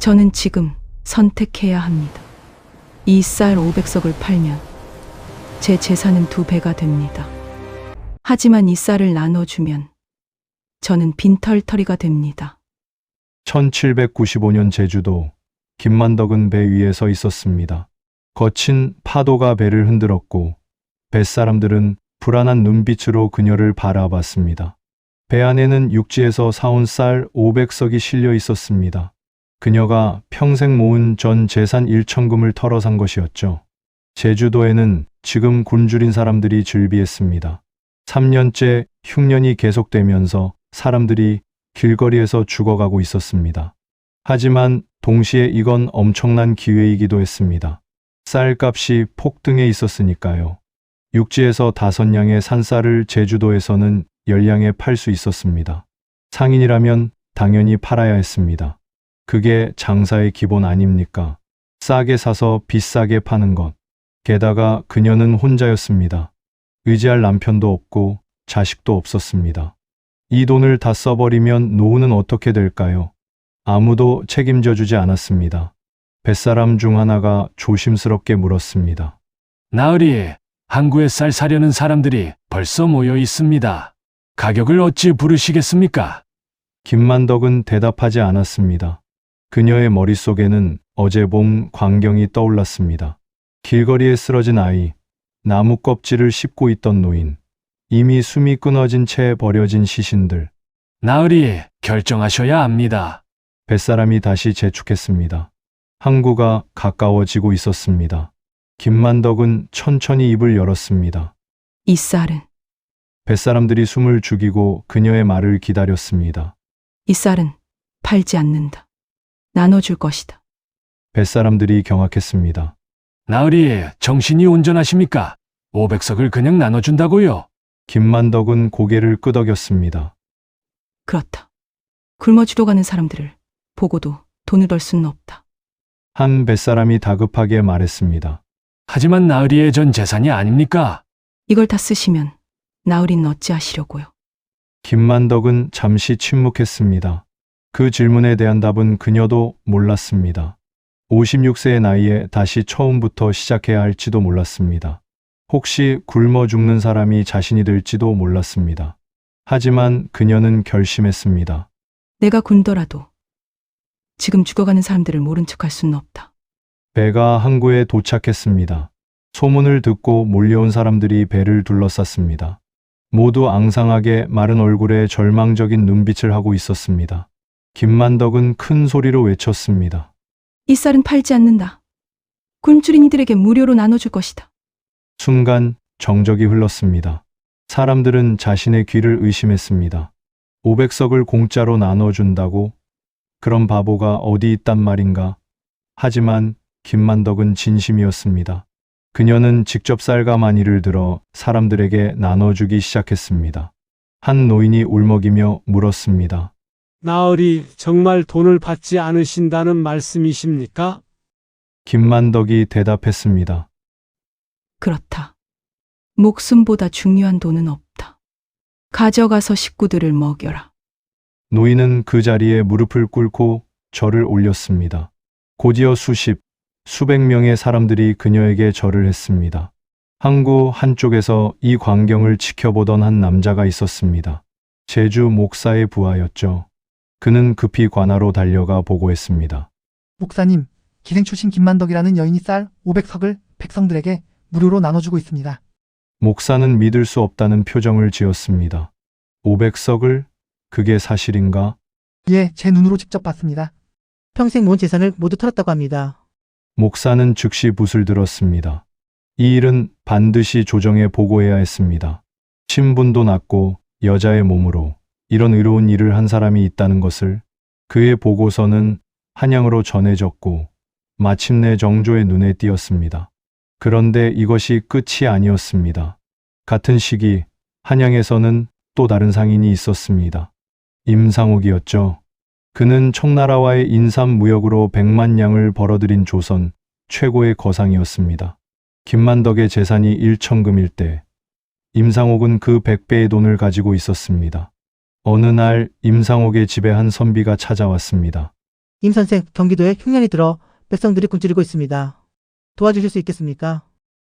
저는 지금 선택해야 합니다. 이 쌀 500석을 팔면 제 재산은 2배가 됩니다. 하지만 이 쌀을 나눠주면 저는 빈털터리가 됩니다. 1795년 제주도 김만덕은 배 위에 서 있었습니다. 거친 파도가 배를 흔들었고 뱃사람들은 불안한 눈빛으로 그녀를 바라봤습니다. 배 안에는 육지에서 사온 쌀 500석이 실려 있었습니다. 그녀가 평생 모은 전 재산 1천금을 털어 산 것이었죠. 제주도에는 지금 굶주린 사람들이 즐비했습니다. 3년째 흉년이 계속되면서 사람들이 길거리에서 죽어가고 있었습니다. 하지만 동시에 이건 엄청난 기회이기도 했습니다. 쌀값이 폭등해 있었으니까요. 육지에서 5냥의 산쌀을 제주도에서는 10냥에 팔 수 있었습니다. 상인이라면 당연히 팔아야 했습니다. 그게 장사의 기본 아닙니까? 싸게 사서 비싸게 파는 것. 게다가 그녀는 혼자였습니다. 의지할 남편도 없고 자식도 없었습니다. 이 돈을 다 써버리면 노후는 어떻게 될까요? 아무도 책임져 주지 않았습니다. 뱃사람 중 하나가 조심스럽게 물었습니다. 나으리, 항구에 쌀 사려는 사람들이 벌써 모여 있습니다. 가격을 어찌 부르시겠습니까? 김만덕은 대답하지 않았습니다. 그녀의 머릿속에는 어제 봄 광경이 떠올랐습니다. 길거리에 쓰러진 아이, 나무 껍질을 씹고 있던 노인, 이미 숨이 끊어진 채 버려진 시신들. 나으리, 결정하셔야 합니다. 뱃사람이 다시 재촉했습니다. 항구가 가까워지고 있었습니다. 김만덕은 천천히 입을 열었습니다. 이 쌀은, 뱃사람들이 숨을 죽이고 그녀의 말을 기다렸습니다. 이 쌀은 팔지 않는다. 나눠줄 것이다. 뱃사람들이 경악했습니다. 나으리, 정신이 온전하십니까? 500석을 그냥 나눠준다고요? 김만덕은 고개를 끄덕였습니다. 그렇다. 굶어 죽어가는 사람들을 보고도 돈을 벌 수는 없다. 한 뱃사람이 다급하게 말했습니다. 하지만 나으리의 전 재산이 아닙니까? 이걸 다 쓰시면 나으리는 어찌하시려고요? 김만덕은 잠시 침묵했습니다. 그 질문에 대한 답은 그녀도 몰랐습니다. 56세의 나이에 다시 처음부터 시작해야 할지도 몰랐습니다. 혹시 굶어 죽는 사람이 자신이 될지도 몰랐습니다. 하지만 그녀는 결심했습니다. 내가 굶더라도 지금 죽어가는 사람들을 모른 척할 수는 없다. 배가 항구에 도착했습니다. 소문을 듣고 몰려온 사람들이 배를 둘러쌌습니다. 모두 앙상하게 마른 얼굴에 절망적인 눈빛을 하고 있었습니다. 김만덕은 큰 소리로 외쳤습니다. 이 쌀은 팔지 않는다. 굶주린 이들에게 무료로 나눠줄 것이다. 순간 정적이 흘렀습니다. 사람들은 자신의 귀를 의심했습니다. 500석을 공짜로 나눠준다고? 그런 바보가 어디 있단 말인가? 하지만 김만덕은 진심이었습니다. 그녀는 직접 쌀과 마니를 들어 사람들에게 나눠주기 시작했습니다. 한 노인이 울먹이며 물었습니다. 나으리, 정말 돈을 받지 않으신다는 말씀이십니까? 김만덕이 대답했습니다. 그렇다. 목숨보다 중요한 돈은 없다. 가져가서 식구들을 먹여라. 노인은 그 자리에 무릎을 꿇고 절을 올렸습니다. 곧이어 수백 명의 사람들이 그녀에게 절을 했습니다. 항구 한쪽에서 이 광경을 지켜보던 한 남자가 있었습니다. 제주 목사의 부하였죠. 그는 급히 관하로 달려가 보고했습니다. 목사님, 기생 출신 김만덕이라는 여인이 쌀 500석을 백성들에게 무료로 나눠주고 있습니다. 목사는 믿을 수 없다는 표정을 지었습니다. 500석을? 그게 사실인가? 예, 제 눈으로 직접 봤습니다. 평생 모은 재산을 모두 털었다고 합니다. 목사는 즉시 붓을 들었습니다. 이 일은 반드시 조정에 보고해야 했습니다. 신분도 낮고 여자의 몸으로 이런 의로운 일을 한 사람이 있다는 것을 그의 보고서는 한양으로 전해졌고 마침내 정조의 눈에 띄었습니다. 그런데 이것이 끝이 아니었습니다. 같은 시기 한양에서는 또 다른 상인이 있었습니다. 임상옥이었죠. 그는 청나라와의 인삼무역으로 100만 냥을 벌어들인 조선 최고의 거상이었습니다. 김만덕의 재산이 1천금일 때 임상옥은 그 100배의 돈을 가지고 있었습니다. 어느 날 임상옥의 집에 한 선비가 찾아왔습니다. 임 선생, 경기도에 흉년이 들어 백성들이 굶주리고 있습니다. 도와주실 수 있겠습니까?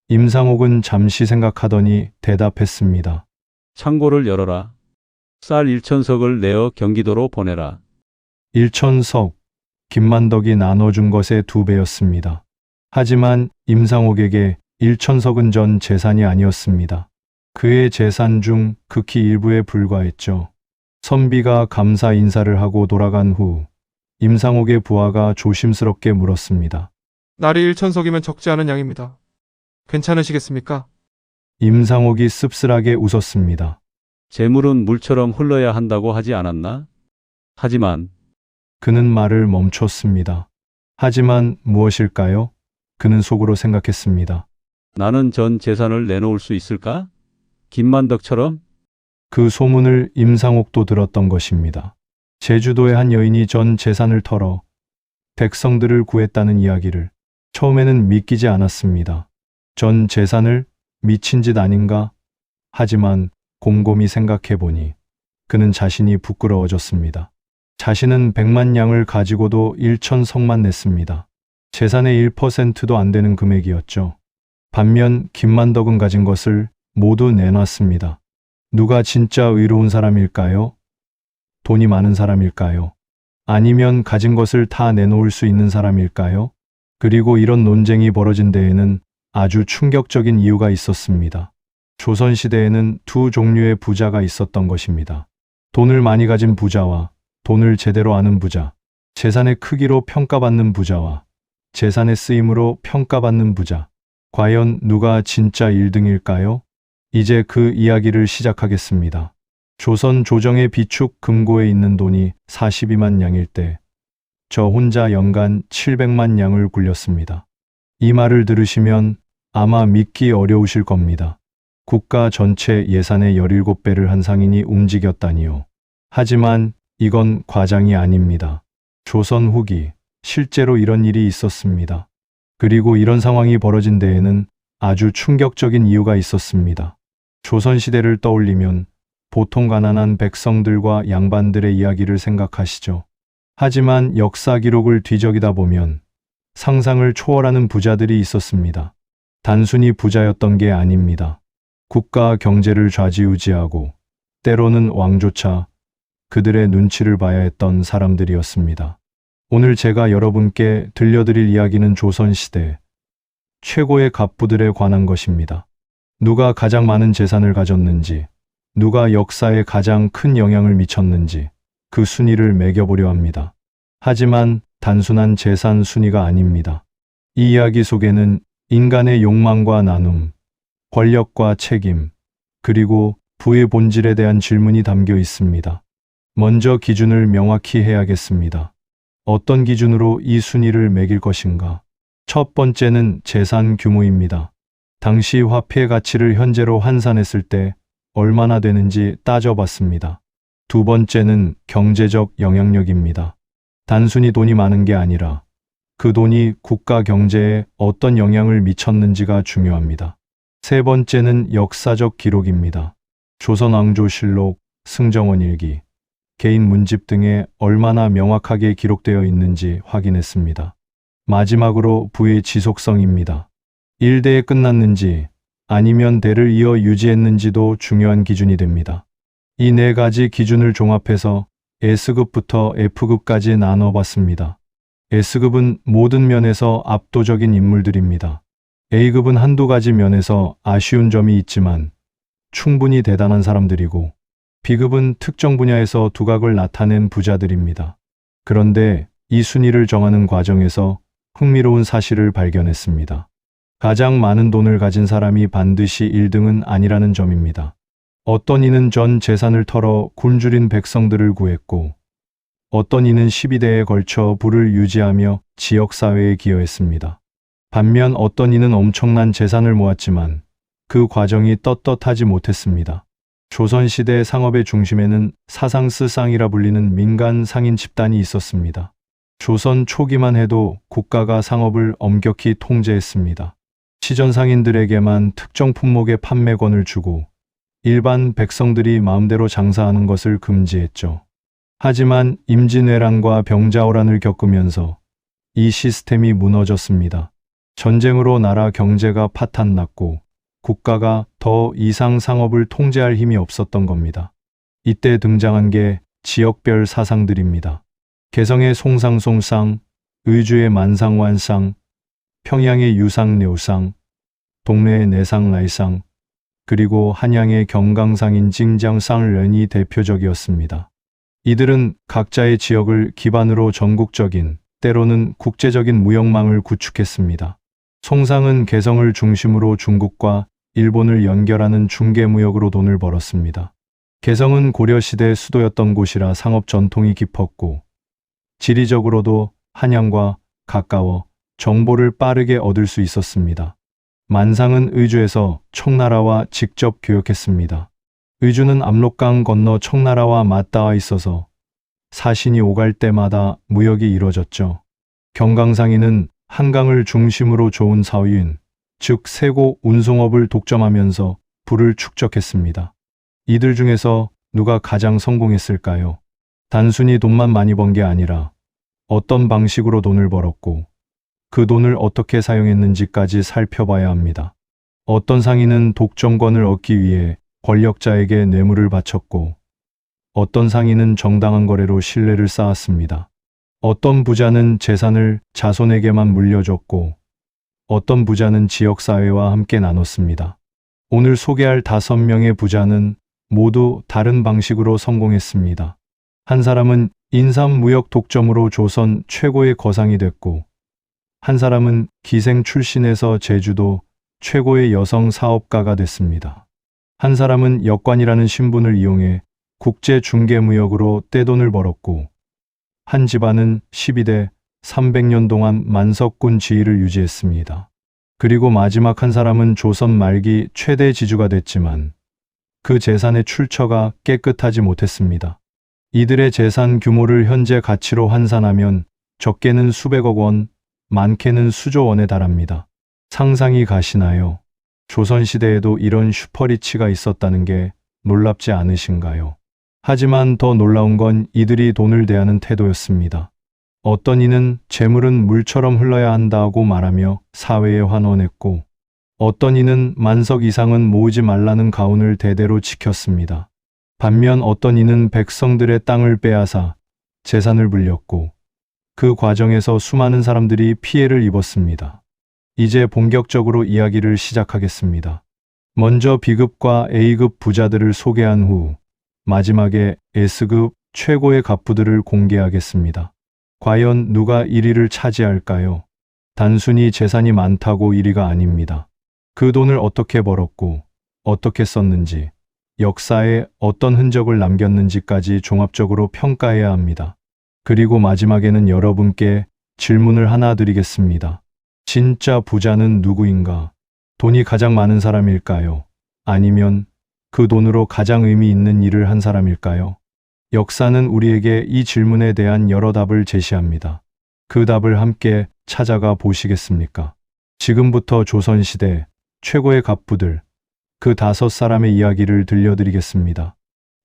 임상옥은 잠시 생각하더니 대답했습니다. 창고를 열어라. 쌀 1천석을 내어 경기도로 보내라. 1천석, 김만덕이 나눠준 것의 2배였습니다. 하지만 임상옥에게 1천석은 전 재산이 아니었습니다. 그의 재산 중 극히 일부에 불과했죠. 선비가 감사 인사를 하고 돌아간 후 임상옥의 부하가 조심스럽게 물었습니다. 날이 1천석이면 적지 않은 양입니다. 괜찮으시겠습니까? 임상옥이 씁쓸하게 웃었습니다. 재물은 물처럼 흘러야 한다고 하지 않았나? 하지만 그는 말을 멈췄습니다. 하지만 무엇일까요? 그는 속으로 생각했습니다. 나는 전 재산을 내놓을 수 있을까? 김만덕처럼? 그 소문을 임상옥도 들었던 것입니다. 제주도의 한 여인이 전 재산을 털어 백성들을 구했다는 이야기를 처음에는 믿기지 않았습니다. 전 재산을 미친 짓 아닌가? 하지만 곰곰이 생각해 보니 그는 자신이 부끄러워졌습니다. 자신은 100만 양을 가지고도 1천석만 냈습니다. 재산의 1%도 안 되는 금액이었죠. 반면 김만덕은 가진 것을 모두 내놨습니다. 누가 진짜 의로운 사람일까요? 돈이 많은 사람일까요? 아니면 가진 것을 다 내놓을 수 있는 사람일까요? 그리고 이런 논쟁이 벌어진 데에는 아주 충격적인 이유가 있었습니다. 조선시대에는 2 종류의 부자가 있었던 것입니다. 돈을 많이 가진 부자와 돈을 제대로 아는 부자, 재산의 크기로 평가받는 부자와 재산의 쓰임으로 평가받는 부자. 과연 누가 진짜 1등일까요? 이제 그 이야기를 시작하겠습니다. 조선 조정의 비축 금고에 있는 돈이 42만 양일 때 저 혼자 연간 700만 양을 굴렸습니다. 이 말을 들으시면 아마 믿기 어려우실 겁니다. 국가 전체 예산의 17배를 한 상인이 움직였다니요. 하지만 이건 과장이 아닙니다. 조선 후기 실제로 이런 일이 있었습니다. 그리고 이런 상황이 벌어진 데에는 아주 충격적인 이유가 있었습니다. 조선시대를 떠올리면 보통 가난한 백성들과 양반들의 이야기를 생각하시죠. 하지만 역사 기록을 뒤적이다 보면 상상을 초월하는 부자들이 있었습니다. 단순히 부자였던 게 아닙니다. 국가 경제를 좌지우지하고 때로는 왕조차 그들의 눈치를 봐야 했던 사람들이었습니다. 오늘 제가 여러분께 들려드릴 이야기는 조선시대 최고의 갑부들에 관한 것입니다. 누가 가장 많은 재산을 가졌는지, 누가 역사에 가장 큰 영향을 미쳤는지 그 순위를 매겨보려 합니다. 하지만 단순한 재산 순위가 아닙니다. 이 이야기 속에는 인간의 욕망과 나눔, 권력과 책임, 그리고 부의 본질에 대한 질문이 담겨 있습니다. 먼저 기준을 명확히 해야겠습니다. 어떤 기준으로 이 순위를 매길 것인가? 첫 번째는 재산 규모입니다. 당시 화폐 가치를 현재로 환산했을 때 얼마나 되는지 따져봤습니다. 두 번째는 경제적 영향력입니다. 단순히 돈이 많은 게 아니라 그 돈이 국가 경제에 어떤 영향을 미쳤는지가 중요합니다. 세 번째는 역사적 기록입니다. 조선왕조실록, 승정원일기, 개인 문집 등에 얼마나 명확하게 기록되어 있는지 확인했습니다. 마지막으로 부의 지속성입니다. 1대에 끝났는지 아니면 대를 이어 유지했는지도 중요한 기준이 됩니다. 이 4가지 기준을 종합해서 S급부터 F급까지 나눠봤습니다. S급은 모든 면에서 압도적인 인물들입니다. A급은 한두 가지 면에서 아쉬운 점이 있지만 충분히 대단한 사람들이고, B급은 특정 분야에서 두각을 나타낸 부자들입니다. 그런데 이 순위를 정하는 과정에서 흥미로운 사실을 발견했습니다. 가장 많은 돈을 가진 사람이 반드시 1등은 아니라는 점입니다. 어떤 이는 전 재산을 털어 굶주린 백성들을 구했고, 어떤 이는 12대에 걸쳐 부를 유지하며 지역사회에 기여했습니다. 반면 어떤 이는 엄청난 재산을 모았지만 그 과정이 떳떳하지 못했습니다. 조선시대 상업의 중심에는 사상스상이라 불리는 민간 상인 집단이 있었습니다. 조선 초기만 해도 국가가 상업을 엄격히 통제했습니다. 시전 상인들에게만 특정 품목의 판매권을 주고 일반 백성들이 마음대로 장사하는 것을 금지했죠. 하지만 임진왜란과 병자호란을 겪으면서 이 시스템이 무너졌습니다. 전쟁으로 나라 경제가 파탄났고 국가가 더 이상 상업을 통제할 힘이 없었던 겁니다. 이때 등장한 게 지역별 사상들입니다. 개성의 송상송상, 의주의 만상완상, 평양의 유상내우상, 동래의 내상라이상, 그리고 한양의 경강상인 징장상련이 대표적이었습니다. 이들은 각자의 지역을 기반으로 전국적인, 때로는 국제적인 무역망을 구축했습니다. 송상은 개성을 중심으로 중국과 일본을 연결하는 중개무역으로 돈을 벌었습니다. 개성은 고려시대 수도였던 곳이라 상업 전통이 깊었고 지리적으로도 한양과 가까워 정보를 빠르게 얻을 수 있었습니다. 만상은 의주에서 청나라와 직접 교역했습니다. 의주는 압록강 건너 청나라와 맞닿아 있어서 사신이 오갈 때마다 무역이 이루어졌죠. 경강상인은 한강을 중심으로 좋은 사위인, 즉 세고 운송업을 독점하면서 부를 축적했습니다. 이들 중에서 누가 가장 성공했을까요? 단순히 돈만 많이 번 게 아니라 어떤 방식으로 돈을 벌었고 그 돈을 어떻게 사용했는지까지 살펴봐야 합니다. 어떤 상인은 독점권을 얻기 위해 권력자에게 뇌물을 바쳤고 어떤 상인은 정당한 거래로 신뢰를 쌓았습니다. 어떤 부자는 재산을 자손에게만 물려줬고 어떤 부자는 지역사회와 함께 나눴습니다. 오늘 소개할 5명의 부자는 모두 다른 방식으로 성공했습니다. 한 사람은 인삼무역 독점으로 조선 최고의 거상이 됐고 한 사람은 기생 출신에서 제주도 최고의 여성 사업가가 됐습니다. 한 사람은 역관이라는 신분을 이용해 국제 중개무역으로 떼돈을 벌었고 한 집안은 12대 300년 동안 만석군 지위를 유지했습니다. 그리고 마지막 한 사람은 조선 말기 최대 지주가 됐지만 그 재산의 출처가 깨끗하지 못했습니다. 이들의 재산 규모를 현재 가치로 환산하면 적게는 수백억 원, 많게는 수조 원에 달합니다. 상상이 가시나요? 조선시대에도 이런 슈퍼리치가 있었다는 게 놀랍지 않으신가요? 하지만 더 놀라운 건 이들이 돈을 대하는 태도였습니다. 어떤 이는 재물은 물처럼 흘러야 한다고 말하며 사회에 환원했고 어떤 이는 만석 이상은 모으지 말라는 가훈을 대대로 지켰습니다. 반면 어떤 이는 백성들의 땅을 빼앗아 재산을 불렸고 그 과정에서 수많은 사람들이 피해를 입었습니다. 이제 본격적으로 이야기를 시작하겠습니다. 먼저 B급과 A급 부자들을 소개한 후 마지막에 S급 최고의 갑부들을 공개하겠습니다. 과연 누가 1위를 차지할까요? 단순히 재산이 많다고 1위가 아닙니다. 그 돈을 어떻게 벌었고 어떻게 썼는지, 역사에 어떤 흔적을 남겼는지까지 종합적으로 평가해야 합니다. 그리고 마지막에는 여러분께 질문을 하나 드리겠습니다. 진짜 부자는 누구인가? 돈이 가장 많은 사람일까요? 아니면 그 돈으로 가장 의미 있는 일을 한 사람일까요? 역사는 우리에게 이 질문에 대한 여러 답을 제시합니다. 그 답을 함께 찾아가 보시겠습니까? 지금부터 조선시대 최고의 갑부들, 그 5사람의 이야기를 들려드리겠습니다.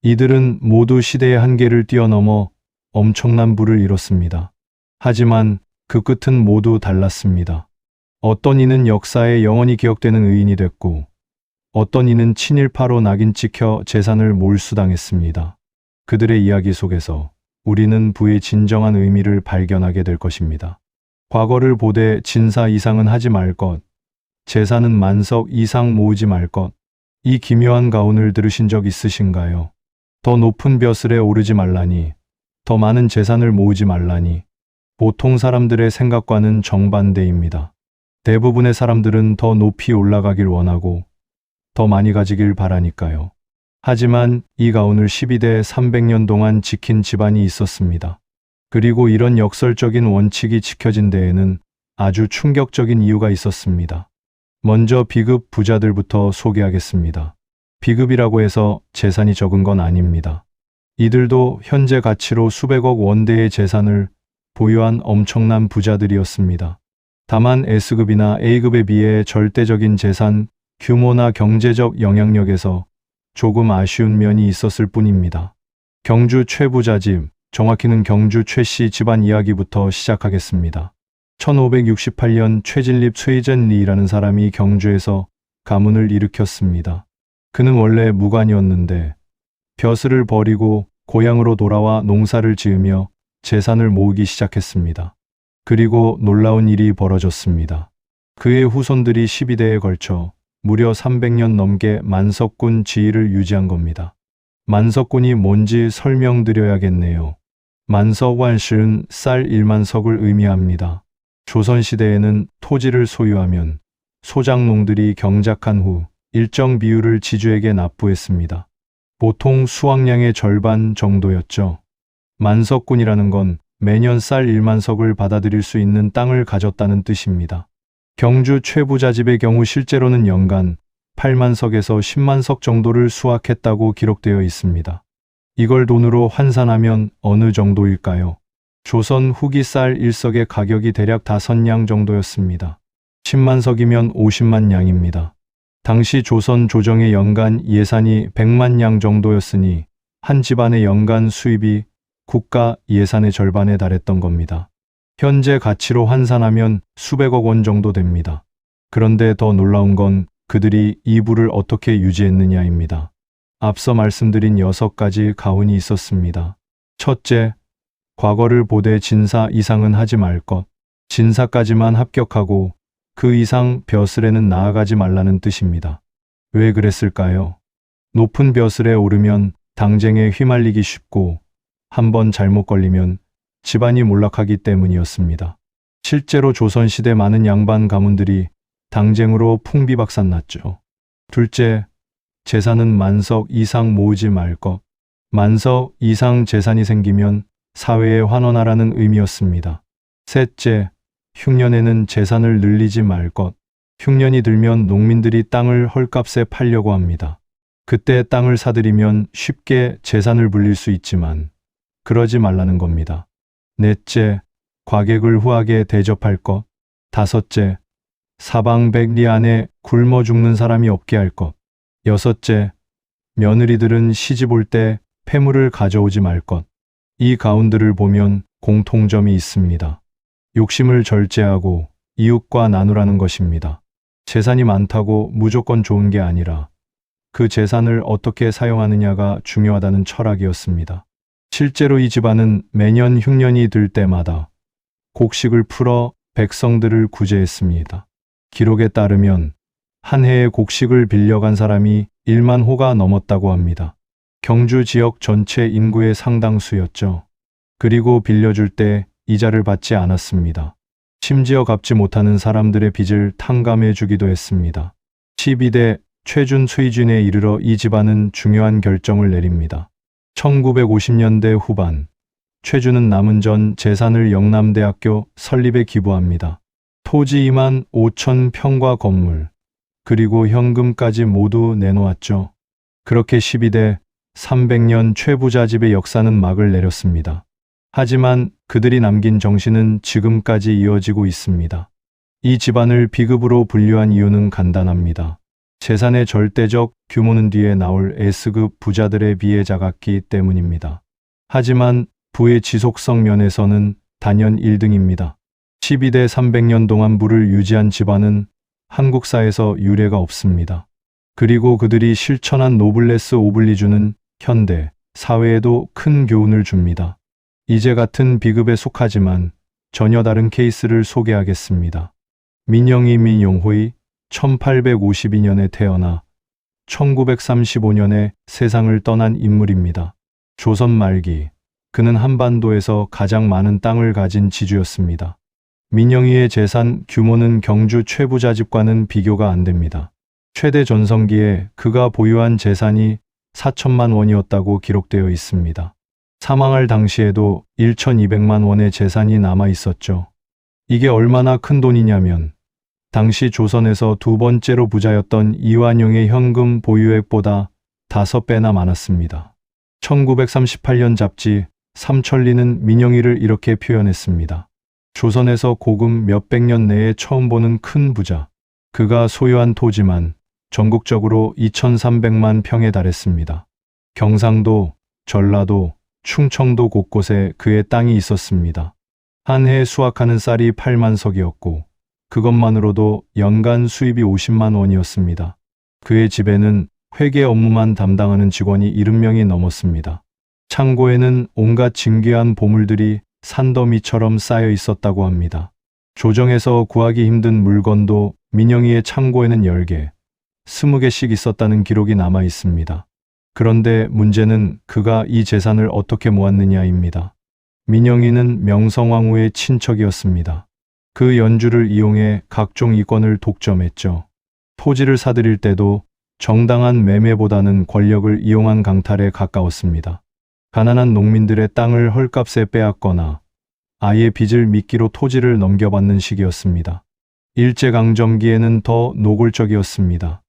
이들은 모두 시대의 한계를 뛰어넘어 엄청난 부를 이뤘습니다. 하지만 그 끝은 모두 달랐습니다. 어떤 이는 역사에 영원히 기억되는 의인이 됐고 어떤 이는 친일파로 낙인 찍혀 재산을 몰수당했습니다. 그들의 이야기 속에서 우리는 부의 진정한 의미를 발견하게 될 것입니다. 과거를 보되 진사 이상은 하지 말 것, 재산은 만석 이상 모으지 말 것. 이 기묘한 가훈을 들으신 적 있으신가요? 더 높은 벼슬에 오르지 말라니, 더 많은 재산을 모으지 말라니. 보통 사람들의 생각과는 정반대입니다. 대부분의 사람들은 더 높이 올라가길 원하고 더 많이 가지길 바라니까요. 하지만 이 가훈을 12대 300년 동안 지킨 집안이 있었습니다. 그리고 이런 역설적인 원칙이 지켜진 데에는 아주 충격적인 이유가 있었습니다. 먼저 B급 부자들부터 소개하겠습니다. B급이라고 해서 재산이 적은 건 아닙니다. 이들도 현재 가치로 수백억 원대의 재산을 보유한 엄청난 부자들이었습니다. 다만 S급이나 A급에 비해 절대적인 재산 규모나 경제적 영향력에서 조금 아쉬운 면이 있었을 뿐입니다. 경주 최부자 집, 정확히는 경주 최씨 집안 이야기부터 시작하겠습니다. 1568년 최진립 쇠전리라는 사람이 경주에서 가문을 일으켰습니다. 그는 원래 무관이었는데 벼슬을 버리고 고향으로 돌아와 농사를 지으며 재산을 모으기 시작했습니다. 그리고 놀라운 일이 벌어졌습니다. 그의 후손들이 12대에 걸쳐 무려 300년 넘게 만석군 지위를 유지한 겁니다. 만석군이 뭔지 설명드려야겠네요. 만석완시는 쌀 1만석을 의미합니다. 조선시대에는 토지를 소유하면 소작농들이 경작한 후 일정 비율을 지주에게 납부했습니다. 보통 수확량의 절반 정도였죠. 만석군이라는 건 매년 쌀 1만석을 받아들일 수 있는 땅을 가졌다는 뜻입니다. 경주 최부자집의 경우 실제로는 연간 8만석에서 10만석 정도를 수확했다고 기록되어 있습니다. 이걸 돈으로 환산하면 어느 정도일까요? 조선 후기 쌀 1석의 가격이 대략 5냥 정도였습니다. 10만석이면 50만 냥입니다. 당시 조선 조정의 연간 예산이 100만 냥 정도였으니 한 집안의 연간 수입이 국가 예산의 절반에 달했던 겁니다. 현재 가치로 환산하면 수백억 원 정도 됩니다. 그런데 더 놀라운 건 그들이 이 부를 어떻게 유지했느냐입니다. 앞서 말씀드린 6가지 가훈이 있었습니다. 첫째, 과거를 보되 진사 이상은 하지 말 것. 진사까지만 합격하고 그 이상 벼슬에는 나아가지 말라는 뜻입니다. 왜 그랬을까요? 높은 벼슬에 오르면 당쟁에 휘말리기 쉽고 한번 잘못 걸리면 집안이 몰락하기 때문이었습니다. 실제로 조선시대 많은 양반 가문들이 당쟁으로 풍비박산 났죠. 둘째, 재산은 만석 이상 모으지 말 것. 만석 이상 재산이 생기면 사회에 환원하라는 의미였습니다. 셋째, 흉년에는 재산을 늘리지 말 것. 흉년이 들면 농민들이 땅을 헐값에 팔려고 합니다. 그때 땅을 사들이면 쉽게 재산을 불릴 수 있지만 그러지 말라는 겁니다. 넷째, 과객을 후하게 대접할 것. 다섯째, 사방백리 안에 굶어 죽는 사람이 없게 할 것. 여섯째, 며느리들은 시집 올 때 폐물을 가져오지 말 것. 이 가운들을 보면 공통점이 있습니다. 욕심을 절제하고 이웃과 나누라는 것입니다. 재산이 많다고 무조건 좋은 게 아니라 그 재산을 어떻게 사용하느냐가 중요하다는 철학이었습니다. 실제로 이 집안은 매년 흉년이 들 때마다 곡식을 풀어 백성들을 구제했습니다. 기록에 따르면 한 해에 곡식을 빌려간 사람이 1만 호가 넘었다고 합니다. 경주 지역 전체 인구의 상당수였죠. 그리고 빌려줄 때 이자를 받지 않았습니다. 심지어 갚지 못하는 사람들의 빚을 탕감해 주기도 했습니다. 12대 최준수이준에 이르러 이 집안은 중요한 결정을 내립니다. 1950년대 후반, 최준은 남은 전 재산을 영남대학교 설립에 기부합니다. 토지 2만 5천 평과 건물, 그리고 현금까지 모두 내놓았죠. 그렇게 12대 300년 최부자집의 역사는 막을 내렸습니다. 하지만 그들이 남긴 정신은 지금까지 이어지고 있습니다. 이 집안을 비급으로 분류한 이유는 간단합니다. 재산의 절대적 규모는 뒤에 나올 S급 부자들에 비해 작았기 때문입니다. 하지만 부의 지속성 면에서는 단연 1등입니다. 12대 300년 동안 부를 유지한 집안은 한국사에서 유례가 없습니다. 그리고 그들이 실천한 노블레스 오블리주는 현대 사회에도 큰 교훈을 줍니다. 이제 같은 비급에 속하지만 전혀 다른 케이스를 소개하겠습니다. 민영이 민용호의 1852년에 태어나 1935년에 세상을 떠난 인물입니다. 조선 말기, 그는 한반도에서 가장 많은 땅을 가진 지주였습니다. 민영이의 재산 규모는 경주 최부자집과는 비교가 안 됩니다. 최대 전성기에 그가 보유한 재산이 4천만 원이었다고 기록되어 있습니다. 사망할 당시에도 1,200만 원의 재산이 남아 있었죠. 이게 얼마나 큰 돈이냐면 당시 조선에서 두 번째로 부자였던 이완용의 현금 보유액보다 5배나 많았습니다. 1938년 잡지 삼천리는 민영이를 이렇게 표현했습니다. 조선에서 고금 몇백 년 내에 처음 보는 큰 부자. 그가 소유한 토지만 전국적으로 2,300만 평에 달했습니다. 경상도, 전라도, 충청도 곳곳에 그의 땅이 있었습니다. 한 해 수확하는 쌀이 8만 석이었고 그것만으로도 연간 수입이 50만 원이었습니다. 그의 집에는 회계 업무만 담당하는 직원이 70명이 넘었습니다. 창고에는 온갖 진귀한 보물들이 산더미처럼 쌓여 있었다고 합니다. 조정에서 구하기 힘든 물건도 민영이의 창고에는 10개, 20개씩 있었다는 기록이 남아 있습니다. 그런데 문제는 그가 이 재산을 어떻게 모았느냐입니다. 민영이는 명성황후의 친척이었습니다. 그 연주를 이용해 각종 이권을 독점했죠. 토지를 사들일 때도 정당한 매매보다는 권력을 이용한 강탈에 가까웠습니다. 가난한 농민들의 땅을 헐값에 빼앗거나 아예 빚을 미끼로 토지를 넘겨받는 시기였습니다. 일제강점기에는 더 노골적이었습니다.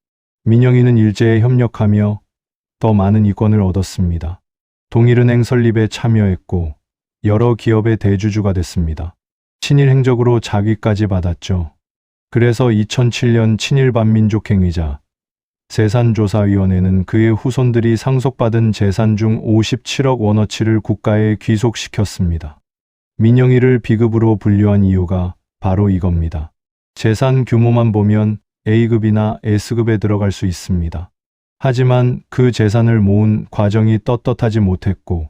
민영이는 일제에 협력하며 더 많은 이권을 얻었습니다. 동일은행 설립에 참여했고 여러 기업의 대주주가 됐습니다. 친일 행적으로 자위까지 받았죠. 그래서 2007년 친일반민족행위자 세산조사위원회는 그의 후손들이 상속받은 재산 중 57억 원어치를 국가에 귀속시켰습니다. 민영이를 비급으로 분류한 이유가 바로 이겁니다. 재산 규모만 보면 A급이나 S급에 들어갈 수 있습니다. 하지만 그 재산을 모은 과정이 떳떳하지 못했고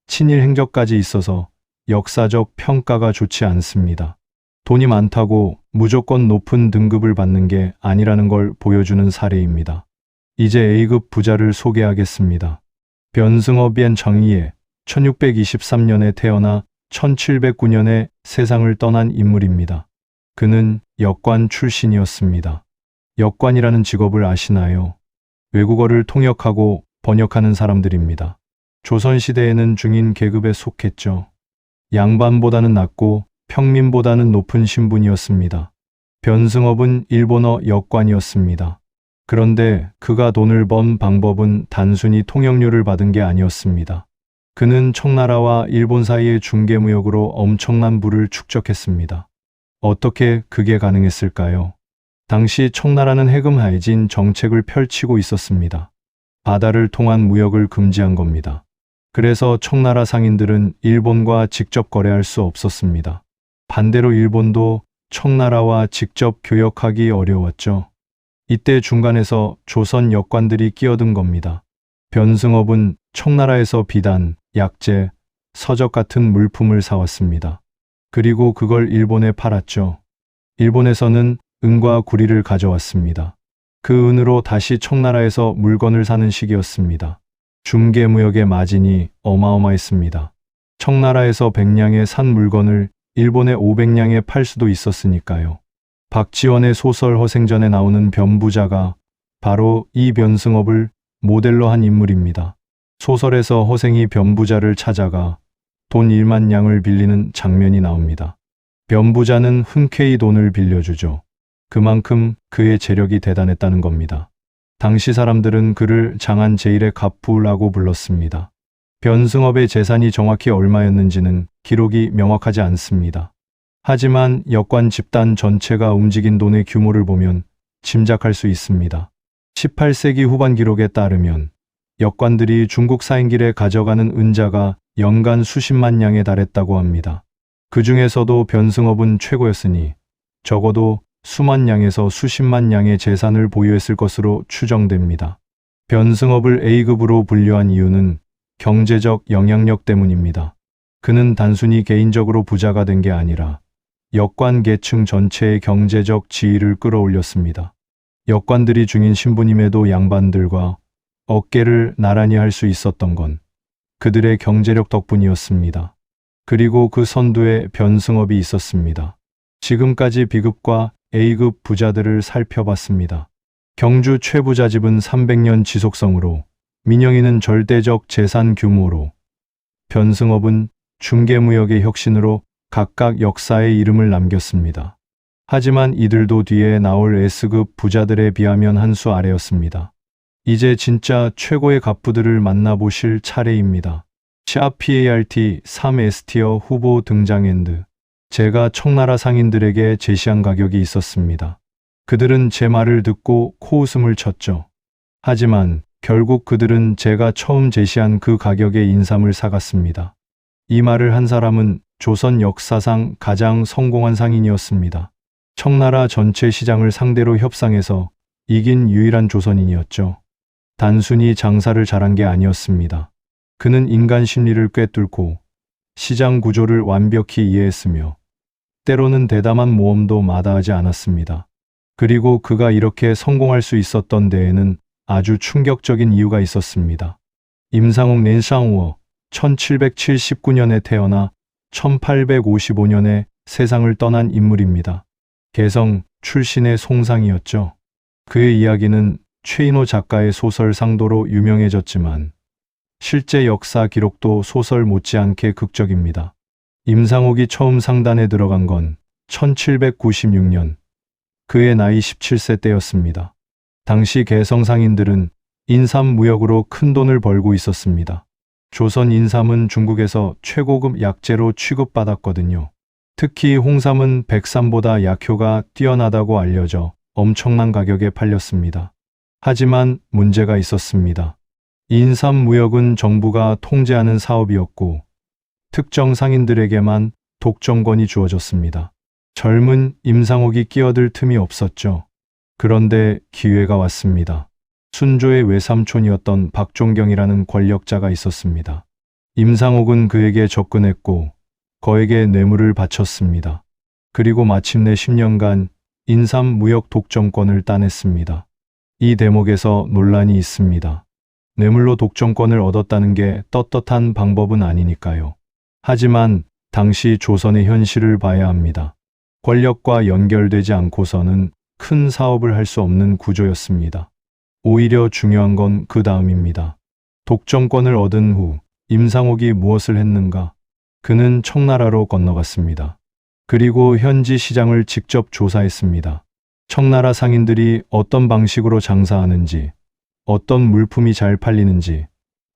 친일 행적까지 있어서 역사적 평가가 좋지 않습니다. 돈이 많다고 무조건 높은 등급을 받는 게 아니라는 걸 보여주는 사례입니다. 이제 A급 부자를 소개하겠습니다. 변승업ien 정의에 1623년에 태어나 1709년에 세상을 떠난 인물입니다. 그는 역관 출신이었습니다. 역관이라는 직업을 아시나요? 외국어를 통역하고 번역하는 사람들입니다. 조선시대에는 중인 계급에 속했죠. 양반보다는 낮고 평민보다는 높은 신분이었습니다. 변승업은 일본어 역관이었습니다. 그런데 그가 돈을 번 방법은 단순히 통역료를 받은 게 아니었습니다. 그는 청나라와 일본 사이의 중개무역으로 엄청난 부를 축적했습니다. 어떻게 그게 가능했을까요? 당시 청나라는 해금하이진 정책을 펼치고 있었습니다. 바다를 통한 무역을 금지한 겁니다. 그래서 청나라 상인들은 일본과 직접 거래할 수 없었습니다. 반대로 일본도 청나라와 직접 교역하기 어려웠죠. 이때 중간에서 조선 역관들이 끼어든 겁니다. 변승업은 청나라에서 비단, 약재, 서적 같은 물품을 사왔습니다. 그리고 그걸 일본에 팔았죠. 일본에서는 은과 구리를 가져왔습니다. 그 은으로 다시 청나라에서 물건을 사는 시기였습니다. 중개무역의 마진이 어마어마했습니다. 청나라에서 100냥에 산 물건을 일본에 500냥에 팔 수도 있었으니까요. 박지원의 소설 허생전에 나오는 변부자가 바로 이 변승업을 모델로 한 인물입니다. 소설에서 허생이 변부자를 찾아가 돈 1만 냥을 빌리는 장면이 나옵니다. 변부자는 흔쾌히 돈을 빌려주죠. 그만큼 그의 재력이 대단했다는 겁니다. 당시 사람들은 그를 장안 제1의 갑부라고 불렀습니다. 변승업의 재산이 정확히 얼마였는지는 기록이 명확하지 않습니다. 하지만 역관 집단 전체가 움직인 돈의 규모를 보면 짐작할 수 있습니다. 18세기 후반 기록에 따르면 역관들이 중국 사인길에 가져가는 은자가 연간 수십만 냥에 달했다고 합니다. 그 중에서도 변승업은 최고였으니 적어도 수만 냥에서 수십만 냥의 재산을 보유했을 것으로 추정됩니다. 변승업을 A급으로 분류한 이유는 경제적 영향력 때문입니다. 그는 단순히 개인적으로 부자가 된 게 아니라 역관 계층 전체의 경제적 지위를 끌어올렸습니다. 역관들이 중인 신분임에도 양반들과 어깨를 나란히 할 수 있었던 건 그들의 경제력 덕분이었습니다. 그리고 그 선두에 변승업이 있었습니다. 지금까지 B급과 A급 부자들을 살펴봤습니다. 경주 최부자 집은 300년 지속성으로, 민영이는 절대적 재산 규모로, 변승업은 중개무역의 혁신으로 각각 역사의 이름을 남겼습니다. 하지만 이들도 뒤에 나올 S급 부자들에 비하면 한 수 아래였습니다. 이제 진짜 최고의 갑부들을 만나보실 차례입니다. PART 3S티어 후보 등장핸드. 제가 청나라 상인들에게 제시한 가격이 있었습니다. 그들은 제 말을 듣고 코웃음을 쳤죠. 하지만 결국 그들은 제가 처음 제시한 그 가격의 인삼을 사갔습니다. 이 말을 한 사람은 조선 역사상 가장 성공한 상인이었습니다. 청나라 전체 시장을 상대로 협상해서 이긴 유일한 조선인이었죠. 단순히 장사를 잘한 게 아니었습니다. 그는 인간 심리를 꿰뚫고 시장 구조를 완벽히 이해했으며 때로는 대담한 모험도 마다하지 않았습니다. 그리고 그가 이렇게 성공할 수 있었던 데에는 아주 충격적인 이유가 있었습니다. 임상옥 렌샹우어 1779년에 태어나 1855년에 세상을 떠난 인물입니다. 개성 출신의 송상이었죠. 그의 이야기는 최인호 작가의 소설 상도로 유명해졌지만 실제 역사 기록도 소설 못지않게 극적입니다. 임상옥이 처음 상단에 들어간 건 1796년, 그의 나이 17세 때였습니다. 당시 개성 상인들은 인삼 무역으로 큰 돈을 벌고 있었습니다. 조선 인삼은 중국에서 최고급 약재로 취급받았거든요. 특히 홍삼은 백삼보다 약효가 뛰어나다고 알려져 엄청난 가격에 팔렸습니다. 하지만 문제가 있었습니다. 인삼 무역은 정부가 통제하는 사업이었고 특정 상인들에게만 독점권이 주어졌습니다. 젊은 임상옥이 끼어들 틈이 없었죠. 그런데 기회가 왔습니다. 순조의 외삼촌이었던 박종경이라는 권력자가 있었습니다. 임상옥은 그에게 접근했고 거액의 뇌물을 바쳤습니다. 그리고 마침내 10년간 인삼 무역 독점권을 따냈습니다. 이 대목에서 논란이 있습니다. 뇌물로 독점권을 얻었다는 게 떳떳한 방법은 아니니까요. 하지만 당시 조선의 현실을 봐야 합니다. 권력과 연결되지 않고서는 큰 사업을 할 수 없는 구조였습니다. 오히려 중요한 건 그 다음입니다. 독점권을 얻은 후 임상옥이 무엇을 했는가? 그는 청나라로 건너갔습니다. 그리고 현지 시장을 직접 조사했습니다. 청나라 상인들이 어떤 방식으로 장사하는지, 어떤 물품이 잘 팔리는지,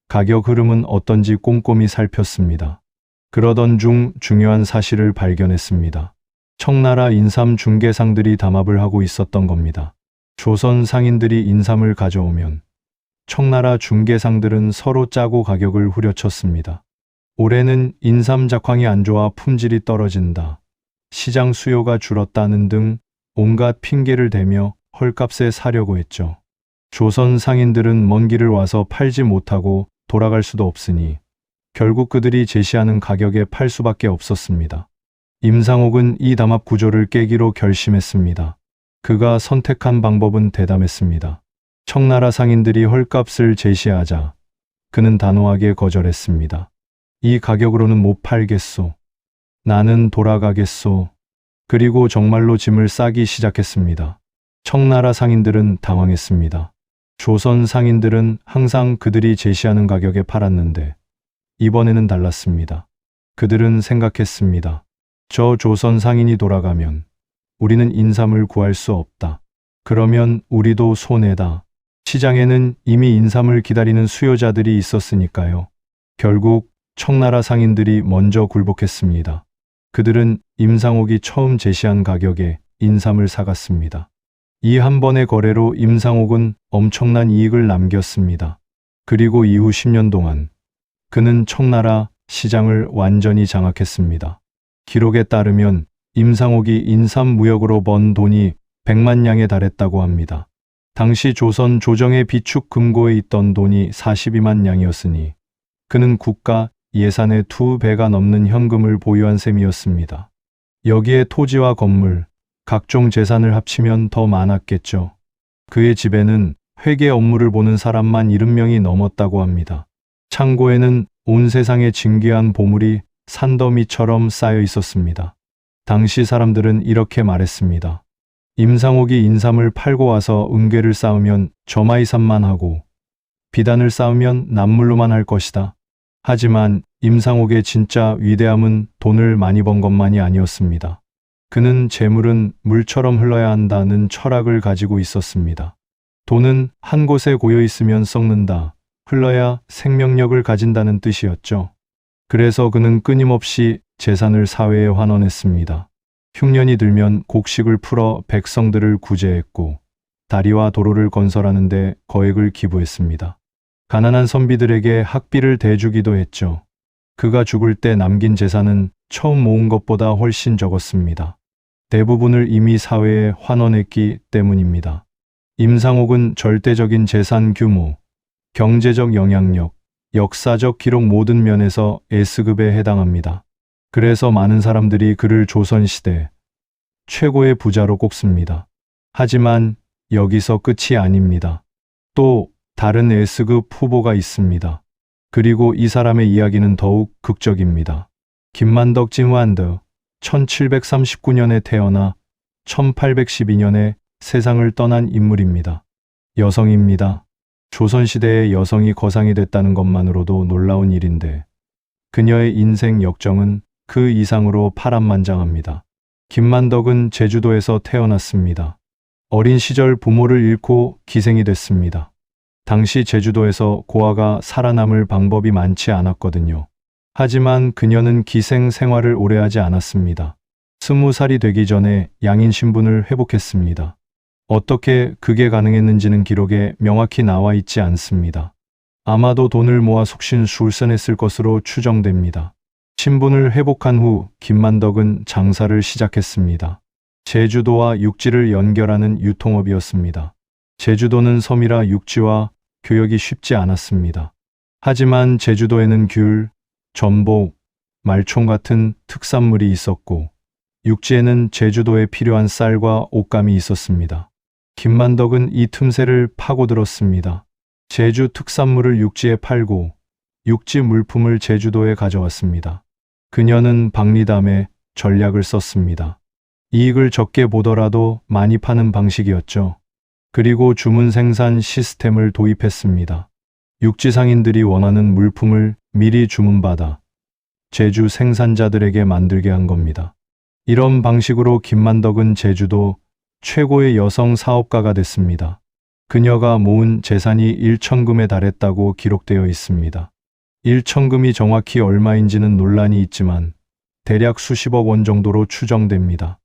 가격 흐름은 어떤지 꼼꼼히 살폈습니다. 그러던 중 중요한 사실을 발견했습니다. 청나라 인삼 중개상들이 담합을 하고 있었던 겁니다. 조선 상인들이 인삼을 가져오면 청나라 중개상들은 서로 짜고 가격을 후려쳤습니다. 올해는 인삼 작황이 안 좋아 품질이 떨어진다, 시장 수요가 줄었다는 등 온갖 핑계를 대며 헐값에 사려고 했죠. 조선 상인들은 먼 길을 와서 팔지 못하고 돌아갈 수도 없으니 결국 그들이 제시하는 가격에 팔 수밖에 없었습니다. 임상옥은 이 담합 구조를 깨기로 결심했습니다. 그가 선택한 방법은 대담했습니다. 청나라 상인들이 헐값을 제시하자 그는 단호하게 거절했습니다. 이 가격으로는 못 팔겠소. 나는 돌아가겠소. 그리고 정말로 짐을 싸기 시작했습니다. 청나라 상인들은 당황했습니다. 조선 상인들은 항상 그들이 제시하는 가격에 팔았는데 이번에는 달랐습니다. 그들은 생각했습니다. 저 조선 상인이 돌아가면 우리는 인삼을 구할 수 없다. 그러면 우리도 손해다. 시장에는 이미 인삼을 기다리는 수요자들이 있었으니까요. 결국 청나라 상인들이 먼저 굴복했습니다. 그들은 임상옥이 처음 제시한 가격에 인삼을 사갔습니다. 이 한 번의 거래로 임상옥은 엄청난 이익을 남겼습니다. 그리고 이후 10년 동안 그는 청나라 시장을 완전히 장악했습니다. 기록에 따르면 임상옥이 인삼 무역으로 번 돈이 100만 냥에 달했다고 합니다. 당시 조선 조정의 비축 금고에 있던 돈이 42만 냥이었으니 그는 국가 예산의 2배가 넘는 현금을 보유한 셈이었습니다. 여기에 토지와 건물, 각종 재산을 합치면 더 많았겠죠. 그의 집에는 회계 업무를 보는 사람만 70명이 넘었다고 합니다. 창고에는 온 세상의 진귀한 보물이 산더미처럼 쌓여 있었습니다. 당시 사람들은 이렇게 말했습니다. 임상옥이 인삼을 팔고 와서 은괴를 쌓으면 점화이삼만 하고 비단을 쌓으면 납물로만 할 것이다. 하지만 임상옥의 진짜 위대함은 돈을 많이 번 것만이 아니었습니다. 그는 재물은 물처럼 흘러야 한다는 철학을 가지고 있었습니다. 돈은 한 곳에 고여 있으면 썩는다, 흘러야 생명력을 가진다는 뜻이었죠. 그래서 그는 끊임없이 재산을 사회에 환원했습니다. 흉년이 들면 곡식을 풀어 백성들을 구제했고 다리와 도로를 건설하는 데 거액을 기부했습니다. 가난한 선비들에게 학비를 대주기도 했죠. 그가 죽을 때 남긴 재산은 처음 모은 것보다 훨씬 적었습니다. 대부분을 이미 사회에 환원했기 때문입니다. 임상옥은 절대적인 재산 규모, 경제적 영향력, 역사적 기록 모든 면에서 S급에 해당합니다. 그래서 많은 사람들이 그를 조선시대 최고의 부자로 꼽습니다. 하지만 여기서 끝이 아닙니다. 또 다른 S급 후보가 있습니다. 그리고 이 사람의 이야기는 더욱 극적입니다. 김만덕 진완드 1739년에 태어나 1812년에 세상을 떠난 인물입니다. 여성입니다. 조선시대의 여성이 거상이 됐다는 것만으로도 놀라운 일인데 그녀의 인생 역정은 그 이상으로 파란만장합니다. 김만덕은 제주도에서 태어났습니다. 어린 시절 부모를 잃고 기생이 됐습니다. 당시 제주도에서 고아가 살아남을 방법이 많지 않았거든요. 하지만 그녀는 기생 생활을 오래 하지 않았습니다. 20살이 되기 전에 양인 신분을 회복했습니다. 어떻게 그게 가능했는지는 기록에 명확히 나와 있지 않습니다. 아마도 돈을 모아 속신술선했을 것으로 추정됩니다. 신분을 회복한 후 김만덕은 장사를 시작했습니다. 제주도와 육지를 연결하는 유통업이었습니다. 제주도는 섬이라 육지와 교역이 쉽지 않았습니다. 하지만 제주도에는 귤, 전복, 말총 같은 특산물이 있었고 육지에는 제주도에 필요한 쌀과 옷감이 있었습니다. 김만덕은 이 틈새를 파고들었습니다. 제주 특산물을 육지에 팔고 육지 물품을 제주도에 가져왔습니다. 그녀는 박리담에 전략을 썼습니다. 이익을 적게 보더라도 많이 파는 방식이었죠. 그리고 주문 생산 시스템을 도입했습니다. 육지 상인들이 원하는 물품을 미리 주문받아 제주 생산자들에게 만들게 한 겁니다. 이런 방식으로 김만덕은 제주도 최고의 여성 사업가가 됐습니다. 그녀가 모은 재산이 1천금에 달했다고 기록되어 있습니다. 1천금이 정확히 얼마인지는 논란이 있지만 대략 수십억 원 정도로 추정됩니다.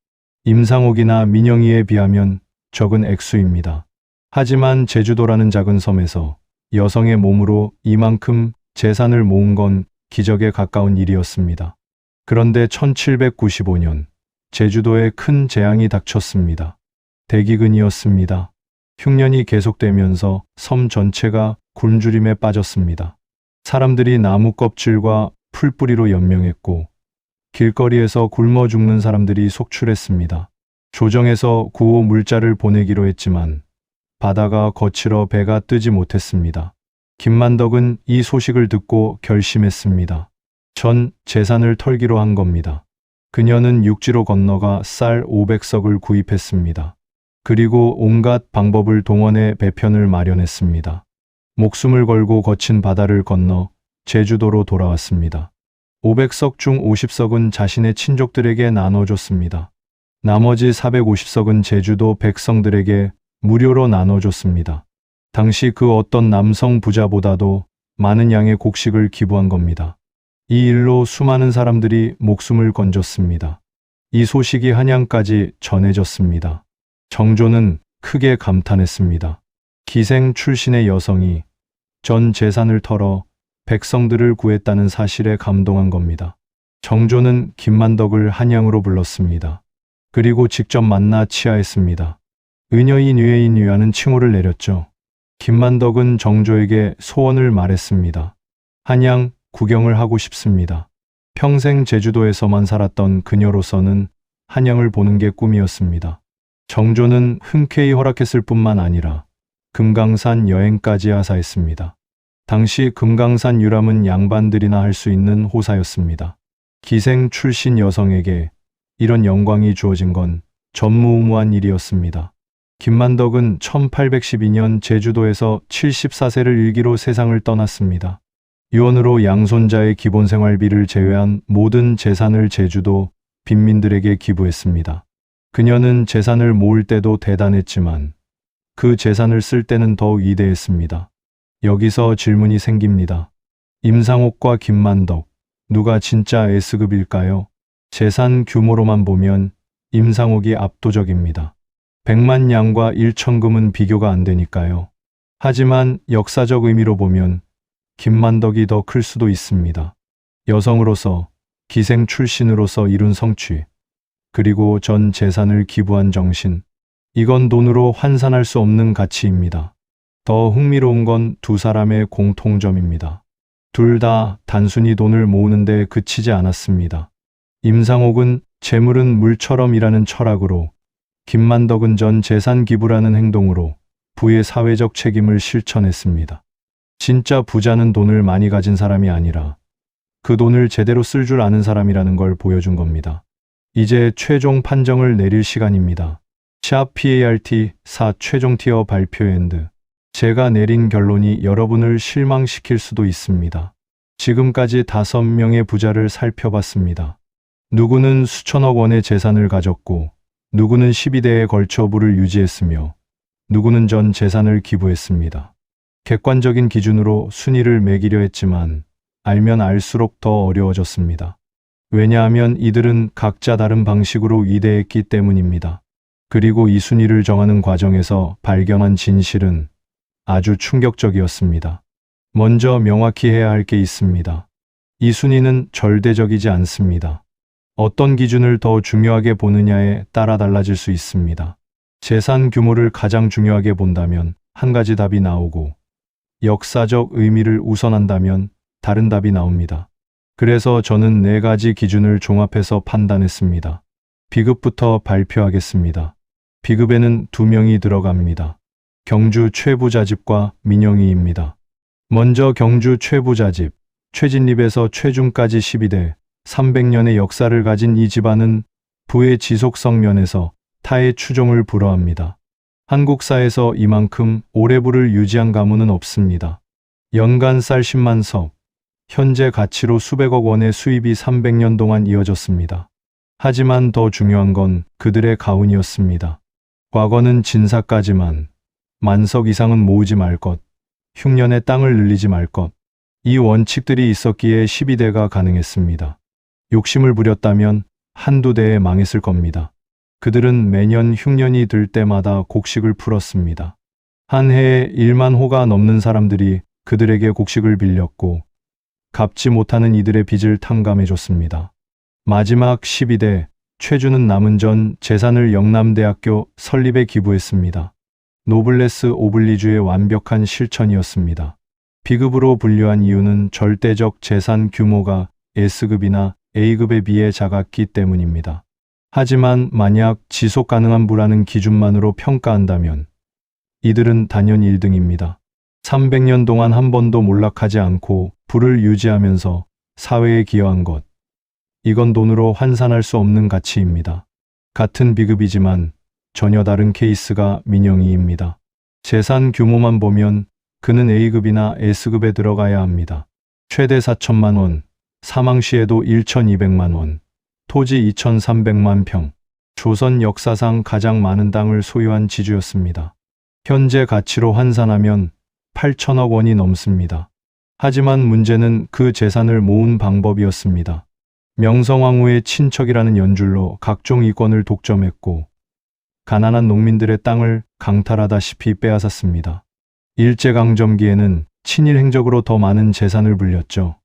임상옥이나 민영이에 비하면 적은 액수입니다. 하지만 제주도라는 작은 섬에서 여성의 몸으로 이만큼 재산을 모은 건 기적에 가까운 일이었습니다. 그런데 1795년 제주도에 큰 재앙이 닥쳤습니다. 대기근이었습니다. 흉년이 계속되면서 섬 전체가 굶주림에 빠졌습니다. 사람들이 나무 껍질과 풀뿌리로 연명했고 길거리에서 굶어 죽는 사람들이 속출했습니다. 조정에서 구호 물자를 보내기로 했지만 바다가 거칠어 배가 뜨지 못했습니다. 김만덕은 이 소식을 듣고 결심했습니다. 전 재산을 털기로 한 겁니다. 그녀는 육지로 건너가 쌀 500석을 구입했습니다. 그리고 온갖 방법을 동원해 배편을 마련했습니다. 목숨을 걸고 거친 바다를 건너 제주도로 돌아왔습니다. 500석 중 50석은 자신의 친족들에게 나눠줬습니다. 나머지 450석은 제주도 백성들에게 무료로 나눠줬습니다. 당시 그 어떤 남성 부자보다도 많은 양의 곡식을 기부한 겁니다. 이 일로 수많은 사람들이 목숨을 건졌습니다. 이 소식이 한양까지 전해졌습니다. 정조는 크게 감탄했습니다. 기생 출신의 여성이 전 재산을 털어 백성들을 구했다는 사실에 감동한 겁니다. 정조는 김만덕을 한양으로 불렀습니다. 그리고 직접 만나 치하했습니다. 은여인 유해인유하는 칭호를 내렸죠. 김만덕은 정조에게 소원을 말했습니다. 한양 구경을 하고 싶습니다. 평생 제주도에서만 살았던 그녀로서는 한양을 보는 게 꿈이었습니다. 정조는 흔쾌히 허락했을 뿐만 아니라 금강산 여행까지 하사했습니다. 당시 금강산 유람은 양반들이나 할 수 있는 호사였습니다. 기생 출신 여성에게 이런 영광이 주어진 건 전무후무한 일이었습니다. 김만덕은 1812년 제주도에서 74세를 일기로 세상을 떠났습니다. 유언으로 양손자의 기본 생활비를 제외한 모든 재산을 제주도 빈민들에게 기부했습니다. 그녀는 재산을 모을 때도 대단했지만 그 재산을 쓸 때는 더욱 위대했습니다. 여기서 질문이 생깁니다. 임상옥과 김만덕, 누가 진짜 S급일까요? 재산 규모로만 보면 임상옥이 압도적입니다. 100만 양과 1천금은 비교가 안 되니까요. 하지만 역사적 의미로 보면 김만덕이 더 클 수도 있습니다. 여성으로서, 기생 출신으로서 이룬 성취, 그리고 전 재산을 기부한 정신. 이건 돈으로 환산할 수 없는 가치입니다. 더 흥미로운 건 두 사람의 공통점입니다. 둘 다 단순히 돈을 모으는데 그치지 않았습니다. 임상옥은 재물은 물처럼이라는 철학으로, 김만덕은 전 재산 기부라는 행동으로 부의 사회적 책임을 실천했습니다. 진짜 부자는 돈을 많이 가진 사람이 아니라 그 돈을 제대로 쓸 줄 아는 사람이라는 걸 보여준 겁니다. 이제 최종 판정을 내릴 시간입니다. 샵 PART 4 최종 티어 발표 엔드. 제가 내린 결론이 여러분을 실망시킬 수도 있습니다. 지금까지 5명의 부자를 살펴봤습니다. 누구는 수천억 원의 재산을 가졌고, 누구는 12대에 걸쳐 부를 유지했으며, 누구는 전 재산을 기부했습니다. 객관적인 기준으로 순위를 매기려 했지만 알면 알수록 더 어려워졌습니다. 왜냐하면 이들은 각자 다른 방식으로 위대했기 때문입니다. 그리고 이 순위를 정하는 과정에서 발견한 진실은 아주 충격적이었습니다. 먼저 명확히 해야 할 게 있습니다. 이 순위는 절대적이지 않습니다. 어떤 기준을 더 중요하게 보느냐에 따라 달라질 수 있습니다. 재산 규모를 가장 중요하게 본다면 한 가지 답이 나오고, 역사적 의미를 우선한다면 다른 답이 나옵니다. 그래서 저는 4가지 기준을 종합해서 판단했습니다. 비급부터 발표하겠습니다. 비급에는 2명이 들어갑니다. 경주 최부자집과 민영희입니다. 먼저 경주 최부자집, 최진립에서 최중까지 12대, 300년의 역사를 가진 이 집안은 부의 지속성 면에서 타의 추종을 불허합니다. 한국사에서 이만큼 오래 부를 유지한 가문은 없습니다. 연간 쌀 10만 석, 현재 가치로 수백억 원의 수입이 300년 동안 이어졌습니다. 하지만 더 중요한 건 그들의 가훈이었습니다. 과거는 진사까지만, 만석 이상은 모으지 말 것, 흉년의 땅을 늘리지 말 것. 이 원칙들이 있었기에 12대가 가능했습니다. 욕심을 부렸다면 한두 대에 망했을 겁니다. 그들은 매년 흉년이 들 때마다 곡식을 풀었습니다. 한 해에 1만 호가 넘는 사람들이 그들에게 곡식을 빌렸고, 갚지 못하는 이들의 빚을 탕감해줬습니다. 마지막 12대, 최주는 남은 전 재산을 영남대학교 설립에 기부했습니다. 노블레스 오블리주의 완벽한 실천이었습니다. B급으로 분류한 이유는 절대적 재산 규모가 S급이나 A급에 비해 작았기 때문입니다. 하지만 만약 지속 가능한 부라는 기준만으로 평가한다면 이들은 단연 1등입니다. 300년 동안 한 번도 몰락하지 않고 부를 유지하면서 사회에 기여한 것. 이건 돈으로 환산할 수 없는 가치입니다. 같은 B급이지만 전혀 다른 케이스가 민영희입니다. 재산 규모만 보면 그는 A급이나 S급에 들어가야 합니다. 최대 4천만 원, 사망 시에도 1,200만 원, 토지 2,300만 평, 조선 역사상 가장 많은 땅을 소유한 지주였습니다. 현재 가치로 환산하면 8천억 원이 넘습니다. 하지만 문제는 그 재산을 모은 방법이었습니다. 명성황후의 친척이라는 연줄로 각종 이권을 독점했고, 가난한 농민들의 땅을 강탈하다시피 빼앗았습니다. 일제강점기에는 친일 행적으로 더 많은 재산을 불렸죠.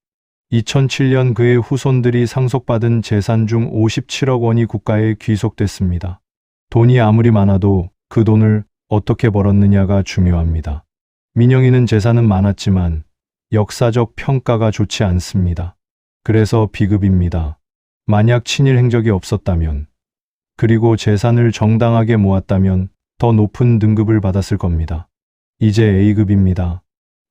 2007년 그의 후손들이 상속받은 재산 중 57억 원이 국가에 귀속됐습니다. 돈이 아무리 많아도 그 돈을 어떻게 벌었느냐가 중요합니다. 민영희는 재산은 많았지만 역사적 평가가 좋지 않습니다. 그래서 B급입니다. 만약 친일 행적이 없었다면, 그리고 재산을 정당하게 모았다면 더 높은 등급을 받았을 겁니다. 이제 A급입니다.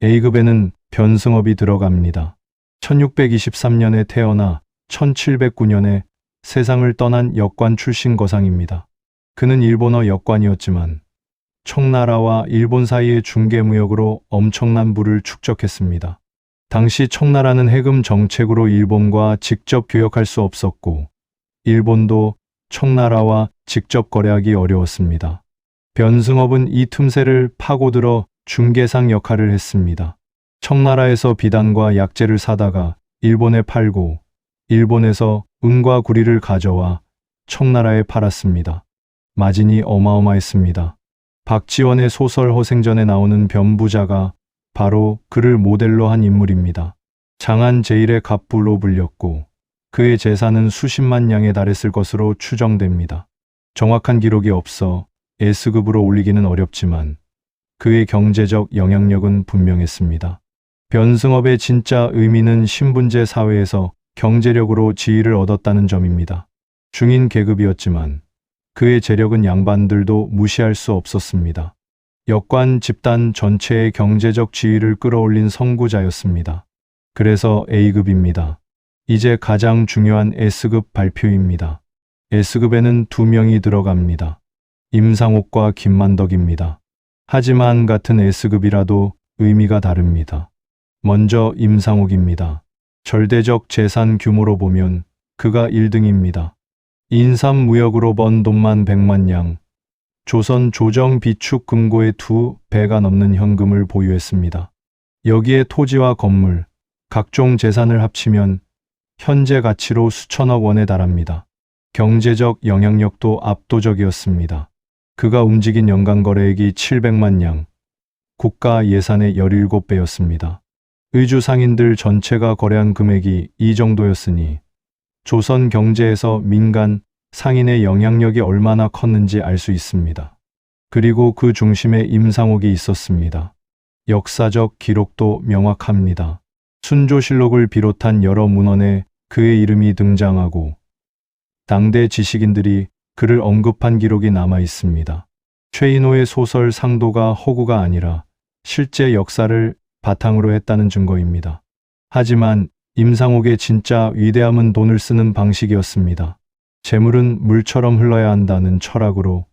A급에는 변승업이 들어갑니다. 1623년에 태어나 1709년에 세상을 떠난 역관 출신 거상입니다. 그는 일본어 역관이었지만 청나라와 일본 사이의 중개무역으로 엄청난 부를 축적했습니다. 당시 청나라는 해금 정책으로 일본과 직접 교역할 수 없었고, 일본도 청나라와 직접 거래하기 어려웠습니다. 변승업은 이 틈새를 파고들어 중개상 역할을 했습니다. 청나라에서 비단과 약재를 사다가 일본에 팔고, 일본에서 은과 구리를 가져와 청나라에 팔았습니다. 마진이 어마어마했습니다. 박지원의 소설 허생전에 나오는 변부자가 바로 그를 모델로 한 인물입니다. 장안 제1의 갑부로 불렸고 그의 재산은 수십만 냥에 달했을 것으로 추정됩니다. 정확한 기록이 없어 S급으로 올리기는 어렵지만 그의 경제적 영향력은 분명했습니다. 변승업의 진짜 의미는 신분제 사회에서 경제력으로 지위를 얻었다는 점입니다. 중인 계급이었지만 그의 재력은 양반들도 무시할 수 없었습니다. 역관 집단 전체의 경제적 지위를 끌어올린 선구자였습니다. 그래서 A급입니다. 이제 가장 중요한 S급 발표입니다. S급에는 2명이 들어갑니다. 임상옥과 김만덕입니다. 하지만 같은 S급이라도 의미가 다릅니다. 먼저 임상옥입니다. 절대적 재산 규모로 보면 그가 1등입니다. 인삼무역으로 번 돈만 100만 냥, 조선 조정 비축 금고의 2배가 넘는 현금을 보유했습니다. 여기에 토지와 건물, 각종 재산을 합치면 현재 가치로 수천억 원에 달합니다. 경제적 영향력도 압도적이었습니다. 그가 움직인 연간 거래액이 700만 냥, 국가 예산의 17배였습니다. 의주 상인들 전체가 거래한 금액이 이 정도였으니 조선 경제에서 민간 상인의 영향력이 얼마나 컸는지 알 수 있습니다. 그리고 그 중심에 임상옥이 있었습니다. 역사적 기록도 명확합니다. 순조실록을 비롯한 여러 문헌에 그의 이름이 등장하고 당대 지식인들이 그를 언급한 기록이 남아 있습니다. 최인호의 소설 상도가 허구가 아니라 실제 역사를 바탕으로 했다는 증거입니다. 하지만 임상옥의 진짜 위대함은 돈을 쓰는 방식이었습니다. 재물은 물처럼 흘러야 한다는 철학으로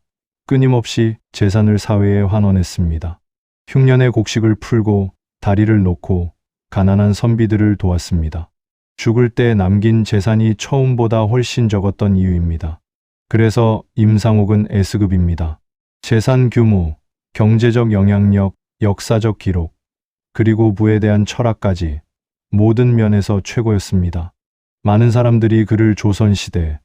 끊임없이 재산을 사회에 환원했습니다. 흉년의 곡식을 풀고 다리를 놓고 가난한 선비들을 도왔습니다. 죽을 때 남긴 재산이 처음보다 훨씬 적었던 이유입니다. 그래서 임상옥은 S급입니다. 재산 규모, 경제적 영향력, 역사적 기록, 그리고 부에 대한 철학까지 모든 면에서 최고였습니다. 많은 사람들이 그를 조선시대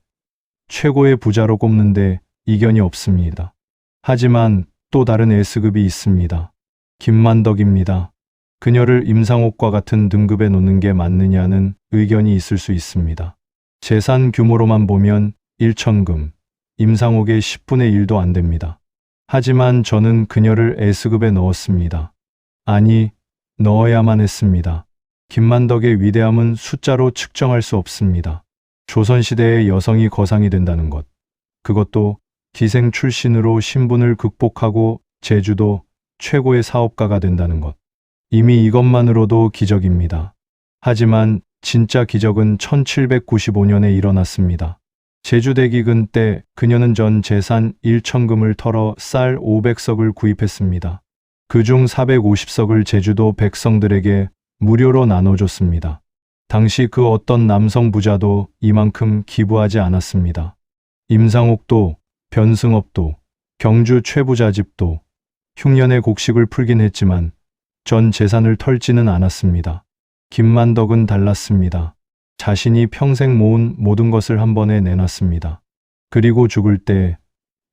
최고의 부자로 꼽는데 이견이 없습니다. 하지만 또 다른 S급이 있습니다. 김만덕입니다. 그녀를 임상옥과 같은 등급에 놓는 게 맞느냐는 의견이 있을 수 있습니다. 재산 규모로만 보면 1천금, 임상옥의 10분의 1도 안 됩니다. 하지만 저는 그녀를 S급에 넣었습니다. 아니, 넣어야만 했습니다. 김만덕의 위대함은 숫자로 측정할 수 없습니다. 조선시대의 여성이 거상이 된다는 것, 그것도 기생 출신으로 신분을 극복하고 제주도 최고의 사업가가 된다는 것, 이미 이것만으로도 기적입니다. 하지만 진짜 기적은 1795년에 일어났습니다. 제주대기근 때 그녀는 전 재산 1천금을 털어 쌀 500석을 구입했습니다. 그중 450석을 제주도 백성들에게 무료로 나눠줬습니다. 당시 그 어떤 남성 부자도 이만큼 기부하지 않았습니다. 임상옥도, 변승업도, 경주 최부자집도 흉년의 곡식을 풀긴 했지만 전 재산을 털지는 않았습니다. 김만덕은 달랐습니다. 자신이 평생 모은 모든 것을 한 번에 내놨습니다. 그리고 죽을 때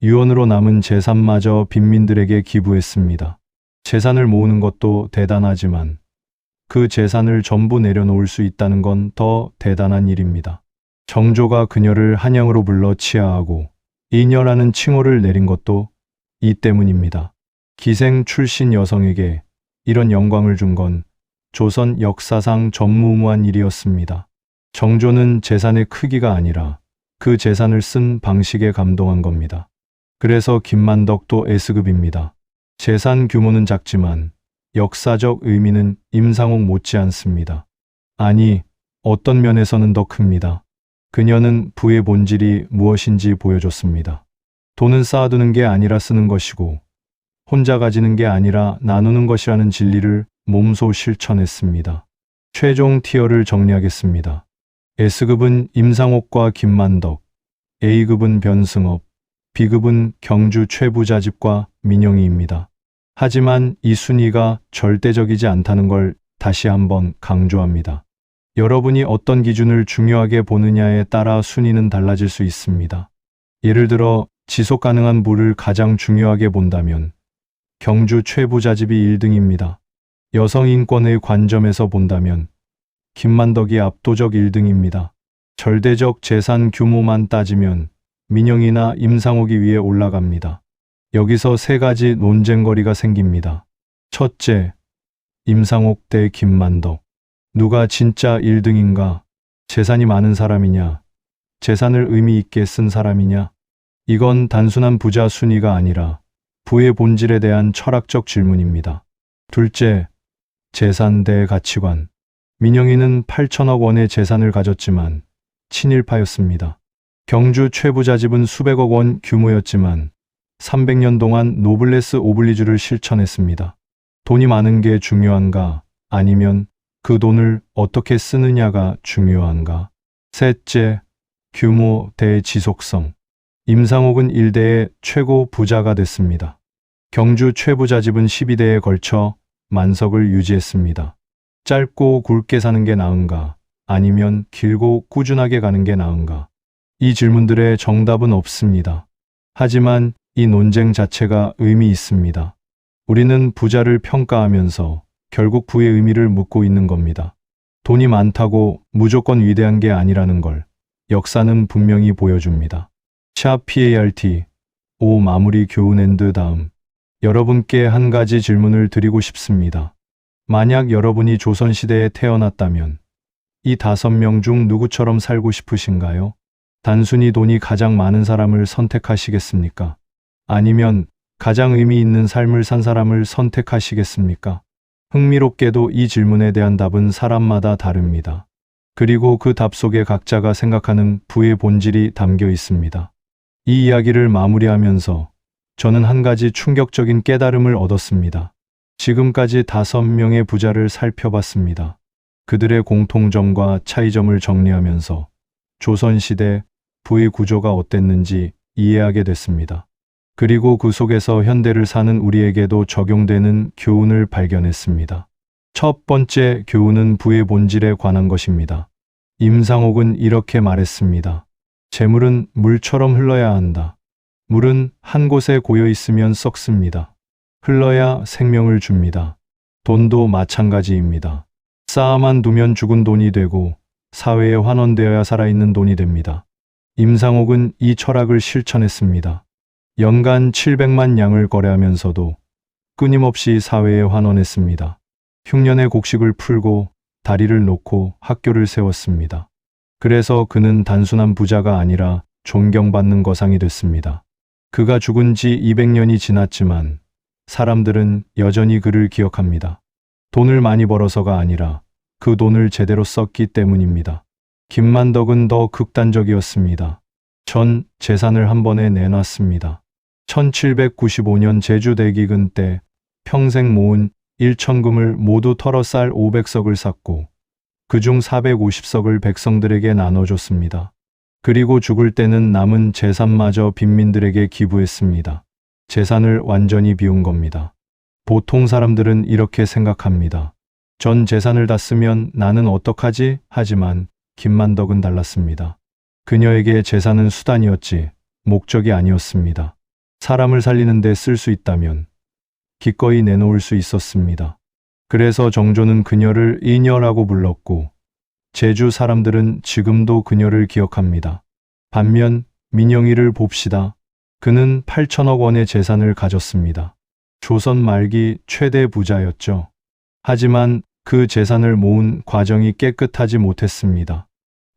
유언으로 남은 재산마저 빈민들에게 기부했습니다. 재산을 모으는 것도 대단하지만 그 재산을 전부 내려놓을 수 있다는 건 더 대단한 일입니다. 정조가 그녀를 한양으로 불러 치하하고 이녀라는 칭호를 내린 것도 이 때문입니다. 기생 출신 여성에게 이런 영광을 준 건 조선 역사상 전무후무한 일이었습니다. 정조는 재산의 크기가 아니라 그 재산을 쓴 방식에 감동한 겁니다. 그래서 김만덕도 S급입니다. 재산 규모는 작지만 역사적 의미는 임상옥 못지않습니다. 아니, 어떤 면에서는 더 큽니다. 그녀는 부의 본질이 무엇인지 보여줬습니다. 돈은 쌓아두는 게 아니라 쓰는 것이고 혼자 가지는 게 아니라 나누는 것이라는 진리를 몸소 실천했습니다. 최종 티어를 정리하겠습니다. S급은 임상옥과 김만덕, A급은 변승업, B급은 경주 최부자집과 민영이입니다. 하지만 이 순위가 절대적이지 않다는 걸 다시 한번 강조합니다. 여러분이 어떤 기준을 중요하게 보느냐에 따라 순위는 달라질 수 있습니다. 예를 들어 지속 가능한 부를 가장 중요하게 본다면 경주 최부자집이 1등입니다. 여성 인권의 관점에서 본다면 김만덕이 압도적 1등입니다. 절대적 재산 규모만 따지면 민영이나 임상옥이 위에 올라갑니다. 여기서 세 가지 논쟁거리가 생깁니다. 첫째, 임상옥 대 김만덕. 누가 진짜 1등인가? 재산이 많은 사람이냐? 재산을 의미 있게 쓴 사람이냐? 이건 단순한 부자 순위가 아니라 부의 본질에 대한 철학적 질문입니다. 둘째, 재산 대 가치관. 민영이는 8천억 원의 재산을 가졌지만 친일파였습니다. 경주 최부자집은 수백억 원 규모였지만 300년 동안 노블레스 오블리주를 실천했습니다. 돈이 많은 게 중요한가? 아니면 그 돈을 어떻게 쓰느냐가 중요한가? 셋째, 규모 대 지속성. 임상옥은 1대의 최고 부자가 됐습니다. 경주 최부자집은 12대에 걸쳐 만석을 유지했습니다. 짧고 굵게 사는 게 나은가? 아니면 길고 꾸준하게 가는 게 나은가? 이 질문들의 정답은 없습니다. 하지만 이 논쟁 자체가 의미 있습니다. 우리는 부자를 평가하면서 결국 부의 의미를 묻고 있는 겁니다. 돈이 많다고 무조건 위대한 게 아니라는 걸 역사는 분명히 보여줍니다. 샵 PART 5 마무리 교훈 앤드 다음 여러분께 한 가지 질문을 드리고 싶습니다. 만약 여러분이 조선시대에 태어났다면 이 5명 중 누구처럼 살고 싶으신가요? 단순히 돈이 가장 많은 사람을 선택하시겠습니까? 아니면 가장 의미 있는 삶을 산 사람을 선택하시겠습니까? 흥미롭게도 이 질문에 대한 답은 사람마다 다릅니다. 그리고 그 답 속에 각자가 생각하는 부의 본질이 담겨 있습니다. 이 이야기를 마무리하면서 저는 한 가지 충격적인 깨달음을 얻었습니다. 지금까지 5명의 부자를 살펴봤습니다. 그들의 공통점과 차이점을 정리하면서 조선시대 부의 구조가 어땠는지 이해하게 됐습니다. 그리고 그 속에서 현대를 사는 우리에게도 적용되는 교훈을 발견했습니다. 첫 번째 교훈은 부의 본질에 관한 것입니다. 임상옥은 이렇게 말했습니다. 재물은 물처럼 흘러야 한다. 물은 한 곳에 고여 있으면 썩습니다. 흘러야 생명을 줍니다. 돈도 마찬가지입니다. 쌓아만 두면 죽은 돈이 되고 사회에 환원되어야 살아있는 돈이 됩니다. 임상옥은 이 철학을 실천했습니다. 연간 700만 양을 거래하면서도 끊임없이 사회에 환원했습니다. 흉년의 곡식을 풀고 다리를 놓고 학교를 세웠습니다. 그래서 그는 단순한 부자가 아니라 존경받는 거상이 됐습니다. 그가 죽은 지 200년이 지났지만 사람들은 여전히 그를 기억합니다. 돈을 많이 벌어서가 아니라 그 돈을 제대로 썼기 때문입니다. 김만덕은 더 극단적이었습니다. 전 재산을 한 번에 내놨습니다. 1795년 제주대기근 때 평생 모은 1천금을 모두 털어 쌀 500석을 샀고 그중 450석을 백성들에게 나눠줬습니다. 그리고 죽을 때는 남은 재산마저 빈민들에게 기부했습니다. 재산을 완전히 비운 겁니다. 보통 사람들은 이렇게 생각합니다. 전 재산을 다 쓰면 나는 어떡하지? 하지만 김만덕은 달랐습니다. 그녀에게 재산은 수단이었지 목적이 아니었습니다. 사람을 살리는 데 쓸 수 있다면 기꺼이 내놓을 수 있었습니다. 그래서 정조는 그녀를 이녀라고 불렀고 제주 사람들은 지금도 그녀를 기억합니다. 반면 민영이를 봅시다. 그는 8천억 원의 재산을 가졌습니다. 조선 말기 최대 부자였죠. 하지만 그 재산을 모은 과정이 깨끗하지 못했습니다.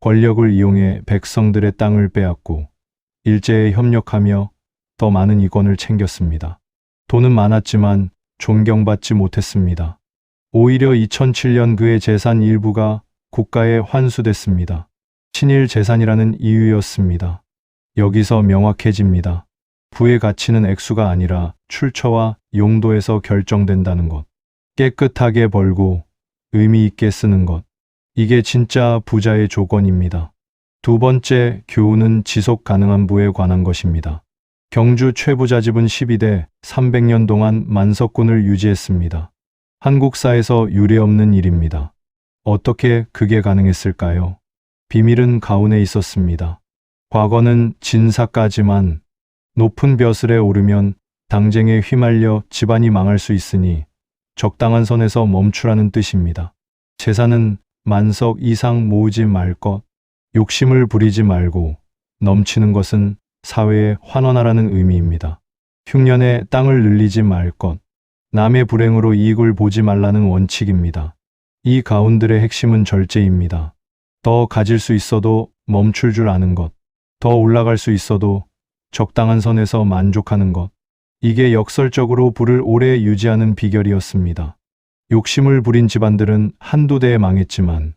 권력을 이용해 백성들의 땅을 빼앗고 일제에 협력하며 더 많은 이권을 챙겼습니다. 돈은 많았지만 존경받지 못했습니다. 오히려 2007년 그의 재산 일부가 국가에 환수됐습니다. 친일 재산이라는 이유였습니다. 여기서 명확해집니다. 부의 가치는 액수가 아니라 출처와 용도에서 결정된다는 것. 깨끗하게 벌고 의미 있게 쓰는 것. 이게 진짜 부자의 조건입니다. 두 번째 교훈은 지속 가능한 부에 관한 것입니다. 경주 최부자집은 12대 300년 동안 만석군을 유지했습니다. 한국사에서 유례없는 일입니다. 어떻게 그게 가능했을까요? 비밀은 가운에 있었습니다. 과거는 진사까지만 높은 벼슬에 오르면 당쟁에 휘말려 집안이 망할 수 있으니 적당한 선에서 멈추라는 뜻입니다. 재산은 만석 이상 모으지 말 것, 욕심을 부리지 말고 넘치는 것은 사회에 환원하라는 의미입니다. 흉년에 땅을 늘리지 말 것, 남의 불행으로 이익을 보지 말라는 원칙입니다. 이 가운들의 핵심은 절제입니다. 더 가질 수 있어도 멈출 줄 아는 것, 더 올라갈 수 있어도 적당한 선에서 만족하는 것. 이게 역설적으로 부를 오래 유지하는 비결이었습니다. 욕심을 부린 집안들은 한두 대에 망했지만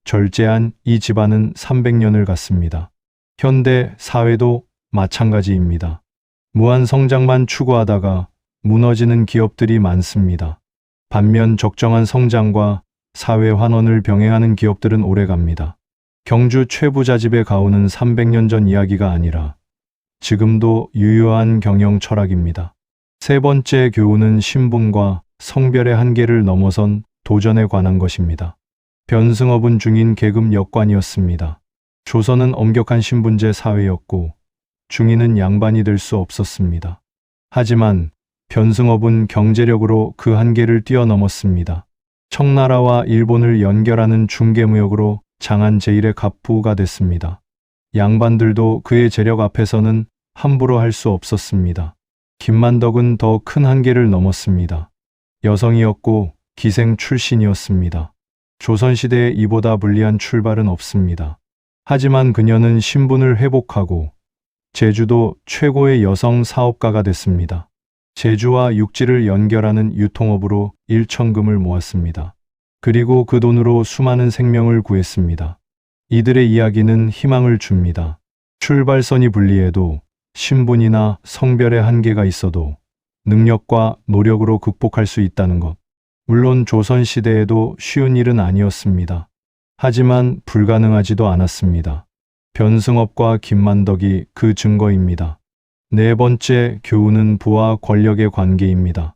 절제한 이 집안은 300년을 갔습니다. 현대 사회도 마찬가지입니다. 무한 성장만 추구하다가 무너지는 기업들이 많습니다. 반면 적정한 성장과 사회 환원을 병행하는 기업들은 오래갑니다. 경주 최부자집의 가오는 300년 전 이야기가 아니라 지금도 유효한 경영 철학입니다. 세 번째 교훈은 신분과 성별의 한계를 넘어선 도전에 관한 것입니다. 변승업은 중인 계급 역관이었습니다. 조선은 엄격한 신분제 사회였고 중인은 양반이 될 수 없었습니다. 하지만 변승업은 경제력으로 그 한계를 뛰어넘었습니다. 청나라와 일본을 연결하는 중개무역으로 장안 제1의 갑부가 됐습니다. 양반들도 그의 재력 앞에서는 함부로 할 수 없었습니다. 김만덕은 더 큰 한계를 넘었습니다. 여성이었고 기생 출신이었습니다. 조선시대에 이보다 불리한 출발은 없습니다. 하지만 그녀는 신분을 회복하고 제주도 최고의 여성 사업가가 됐습니다. 제주와 육지를 연결하는 유통업으로 1천금을 모았습니다. 그리고 그 돈으로 수많은 생명을 구했습니다. 이들의 이야기는 희망을 줍니다. 출발선이 불리해도 신분이나 성별의 한계가 있어도 능력과 노력으로 극복할 수 있다는 것. 물론 조선시대에도 쉬운 일은 아니었습니다. 하지만 불가능하지도 않았습니다. 변승업과 김만덕이 그 증거입니다. 네 번째 교훈은 부와 권력의 관계입니다.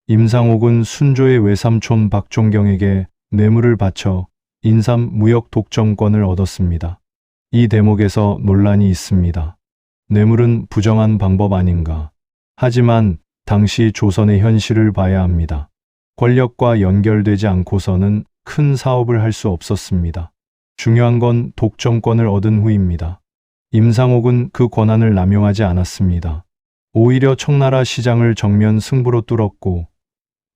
임상옥은 순조의 외삼촌 박종경에게 뇌물을 바쳐 인삼 무역 독점권을 얻었습니다. 이 대목에서 논란이 있습니다. 뇌물은 부정한 방법 아닌가? 하지만 당시 조선의 현실을 봐야 합니다. 권력과 연결되지 않고서는 큰 사업을 할 수 없었습니다. 중요한 건 독점권을 얻은 후입니다. 임상옥은 그 권한을 남용하지 않았습니다. 오히려 청나라 시장을 정면 승부로 뚫었고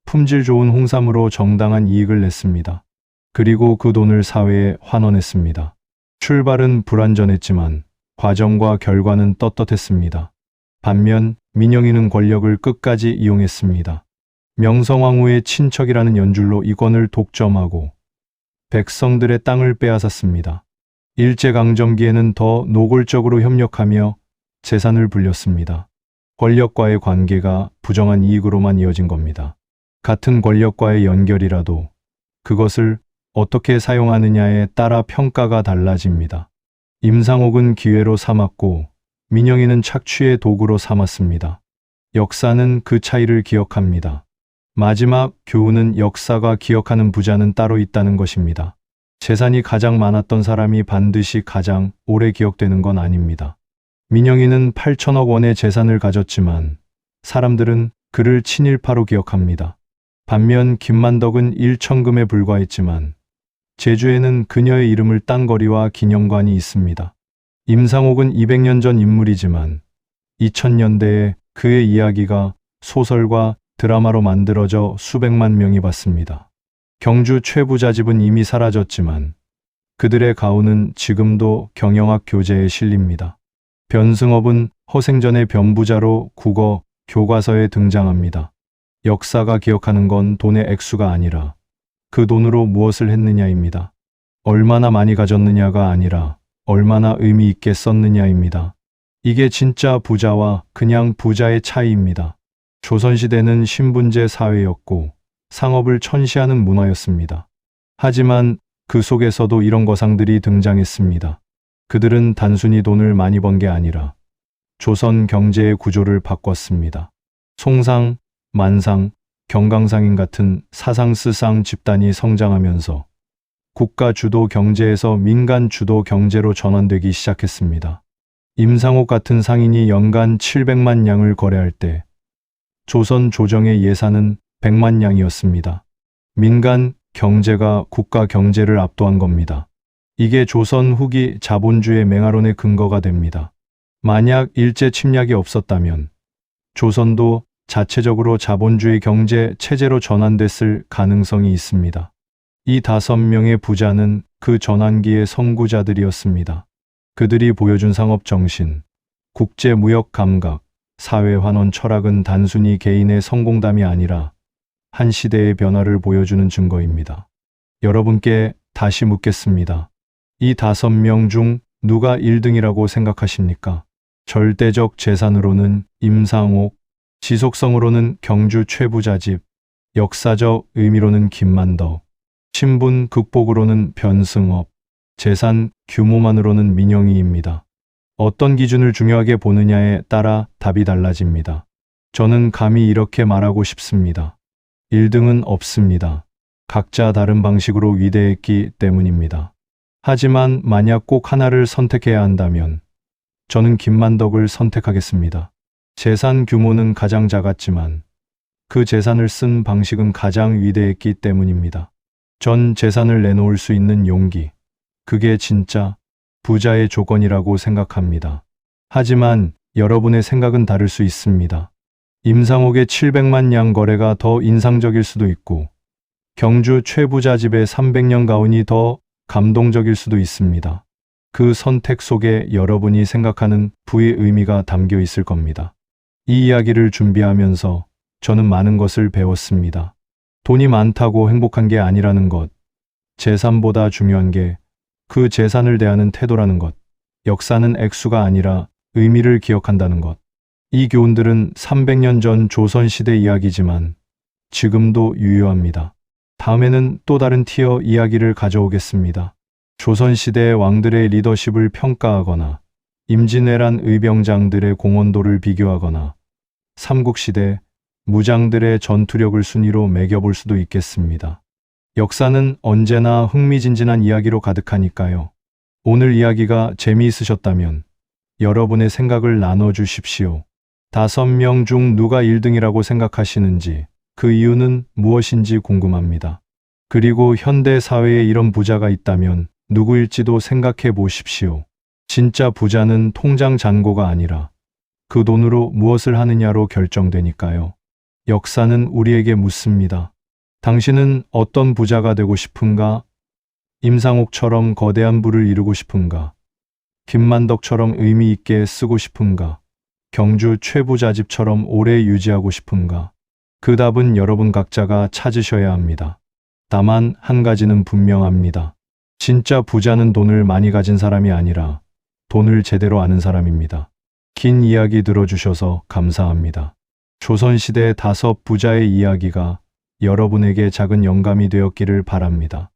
품질 좋은 홍삼으로 정당한 이익을 냈습니다. 그리고 그 돈을 사회에 환원했습니다. 출발은 불완전했지만 과정과 결과는 떳떳했습니다. 반면 민영이는 권력을 끝까지 이용했습니다. 명성황후의 친척이라는 연줄로 이 권을 독점하고 백성들의 땅을 빼앗았습니다. 일제강점기에는 더 노골적으로 협력하며 재산을 불렸습니다. 권력과의 관계가 부정한 이익으로만 이어진 겁니다. 같은 권력과의 연결이라도 그것을 어떻게 사용하느냐에 따라 평가가 달라집니다. 임상옥은 기회로 삼았고 민영이는 착취의 도구로 삼았습니다. 역사는 그 차이를 기억합니다. 마지막 교훈은 역사가 기억하는 부자는 따로 있다는 것입니다. 재산이 가장 많았던 사람이 반드시 가장 오래 기억되는 건 아닙니다. 민영이는 8천억 원의 재산을 가졌지만 사람들은 그를 친일파로 기억합니다. 반면 김만덕은 1천금에 불과했지만 제주에는 그녀의 이름을 딴 거리와 기념관이 있습니다. 임상옥은 200년 전 인물이지만 2000년대에 그의 이야기가 소설과 드라마로 만들어져 수백만 명이 봤습니다. 경주 최부자집은 이미 사라졌지만 그들의 가훈은 지금도 경영학 교재에 실립니다. 변승업은 허생전의 변부자로 국어 교과서에 등장합니다. 역사가 기억하는 건 돈의 액수가 아니라 그 돈으로 무엇을 했느냐입니다. 얼마나 많이 가졌느냐가 아니라 얼마나 의미 있게 썼느냐입니다. 이게 진짜 부자와 그냥 부자의 차이입니다. 조선시대는 신분제 사회였고 상업을 천시하는 문화였습니다. 하지만 그 속에서도 이런 거상들이 등장했습니다. 그들은 단순히 돈을 많이 번 게 아니라 조선 경제의 구조를 바꿨습니다. 송상, 만상, 경강상인 같은 사상스상 집단이 성장하면서 국가 주도 경제에서 민간 주도 경제로 전환되기 시작했습니다. 임상옥 같은 상인이 연간 700만 냥을 거래할 때 조선 조정의 예산은 100만 냥이었습니다. 민간 경제가 국가 경제를 압도한 겁니다. 이게 조선 후기 자본주의 맹화론의 근거가 됩니다. 만약 일제 침략이 없었다면 조선도 자체적으로 자본주의 경제 체제로 전환됐을 가능성이 있습니다. 이 5명의 부자는 그 전환기의 선구자들이었습니다. 그들이 보여준 상업 정신, 국제 무역 감각, 사회 환원 철학은 단순히 개인의 성공담이 아니라 한 시대의 변화를 보여주는 증거입니다. 여러분께 다시 묻겠습니다. 이 5명 중 누가 1등이라고 생각하십니까? 절대적 재산으로는 임상옥, 지속성으로는 경주 최부자집, 역사적 의미로는 김만덕, 신분 극복으로는 변승업, 재산 규모만으로는 민영희입니다. 어떤 기준을 중요하게 보느냐에 따라 답이 달라집니다. 저는 감히 이렇게 말하고 싶습니다. 1등은 없습니다. 각자 다른 방식으로 위대했기 때문입니다. 하지만 만약 꼭 하나를 선택해야 한다면 저는 김만덕을 선택하겠습니다. 재산 규모는 가장 작았지만 그 재산을 쓴 방식은 가장 위대했기 때문입니다. 전 재산을 내놓을 수 있는 용기, 그게 진짜 부자의 조건이라고 생각합니다. 하지만 여러분의 생각은 다를 수 있습니다. 임상옥의 700만 냥 거래가 더 인상적일 수도 있고 경주 최부자 집의 300년 가운이 더 감동적일 수도 있습니다. 그 선택 속에 여러분이 생각하는 부의 의미가 담겨 있을 겁니다. 이 이야기를 준비하면서 저는 많은 것을 배웠습니다. 돈이 많다고 행복한 게 아니라는 것, 재산보다 중요한 게 그 재산을 대하는 태도라는 것, 역사는 액수가 아니라 의미를 기억한다는 것. 이 교훈들은 300년 전 조선시대 이야기지만 지금도 유효합니다. 다음에는 또 다른 티어 이야기를 가져오겠습니다. 조선시대의 왕들의 리더십을 평가하거나 임진왜란 의병장들의 공헌도를 비교하거나 삼국시대 무장들의 전투력을 순위로 매겨볼 수도 있겠습니다. 역사는 언제나 흥미진진한 이야기로 가득하니까요. 오늘 이야기가 재미있으셨다면 여러분의 생각을 나눠주십시오. 5명 중 누가 1등이라고 생각하시는지, 그 이유는 무엇인지 궁금합니다. 그리고 현대 사회에 이런 부자가 있다면 누구일지도 생각해 보십시오. 진짜 부자는 통장 잔고가 아니라 그 돈으로 무엇을 하느냐로 결정되니까요. 역사는 우리에게 묻습니다. 당신은 어떤 부자가 되고 싶은가? 임상옥처럼 거대한 부를 이루고 싶은가? 김만덕처럼 의미 있게 쓰고 싶은가? 경주 최부자집처럼 오래 유지하고 싶은가? 그 답은 여러분 각자가 찾으셔야 합니다. 다만 한 가지는 분명합니다. 진짜 부자는 돈을 많이 가진 사람이 아니라 돈을 제대로 아는 사람입니다. 긴 이야기 들어주셔서 감사합니다. 조선시대 5 부자의 이야기가 여러분에게 작은 영감이 되었기를 바랍니다.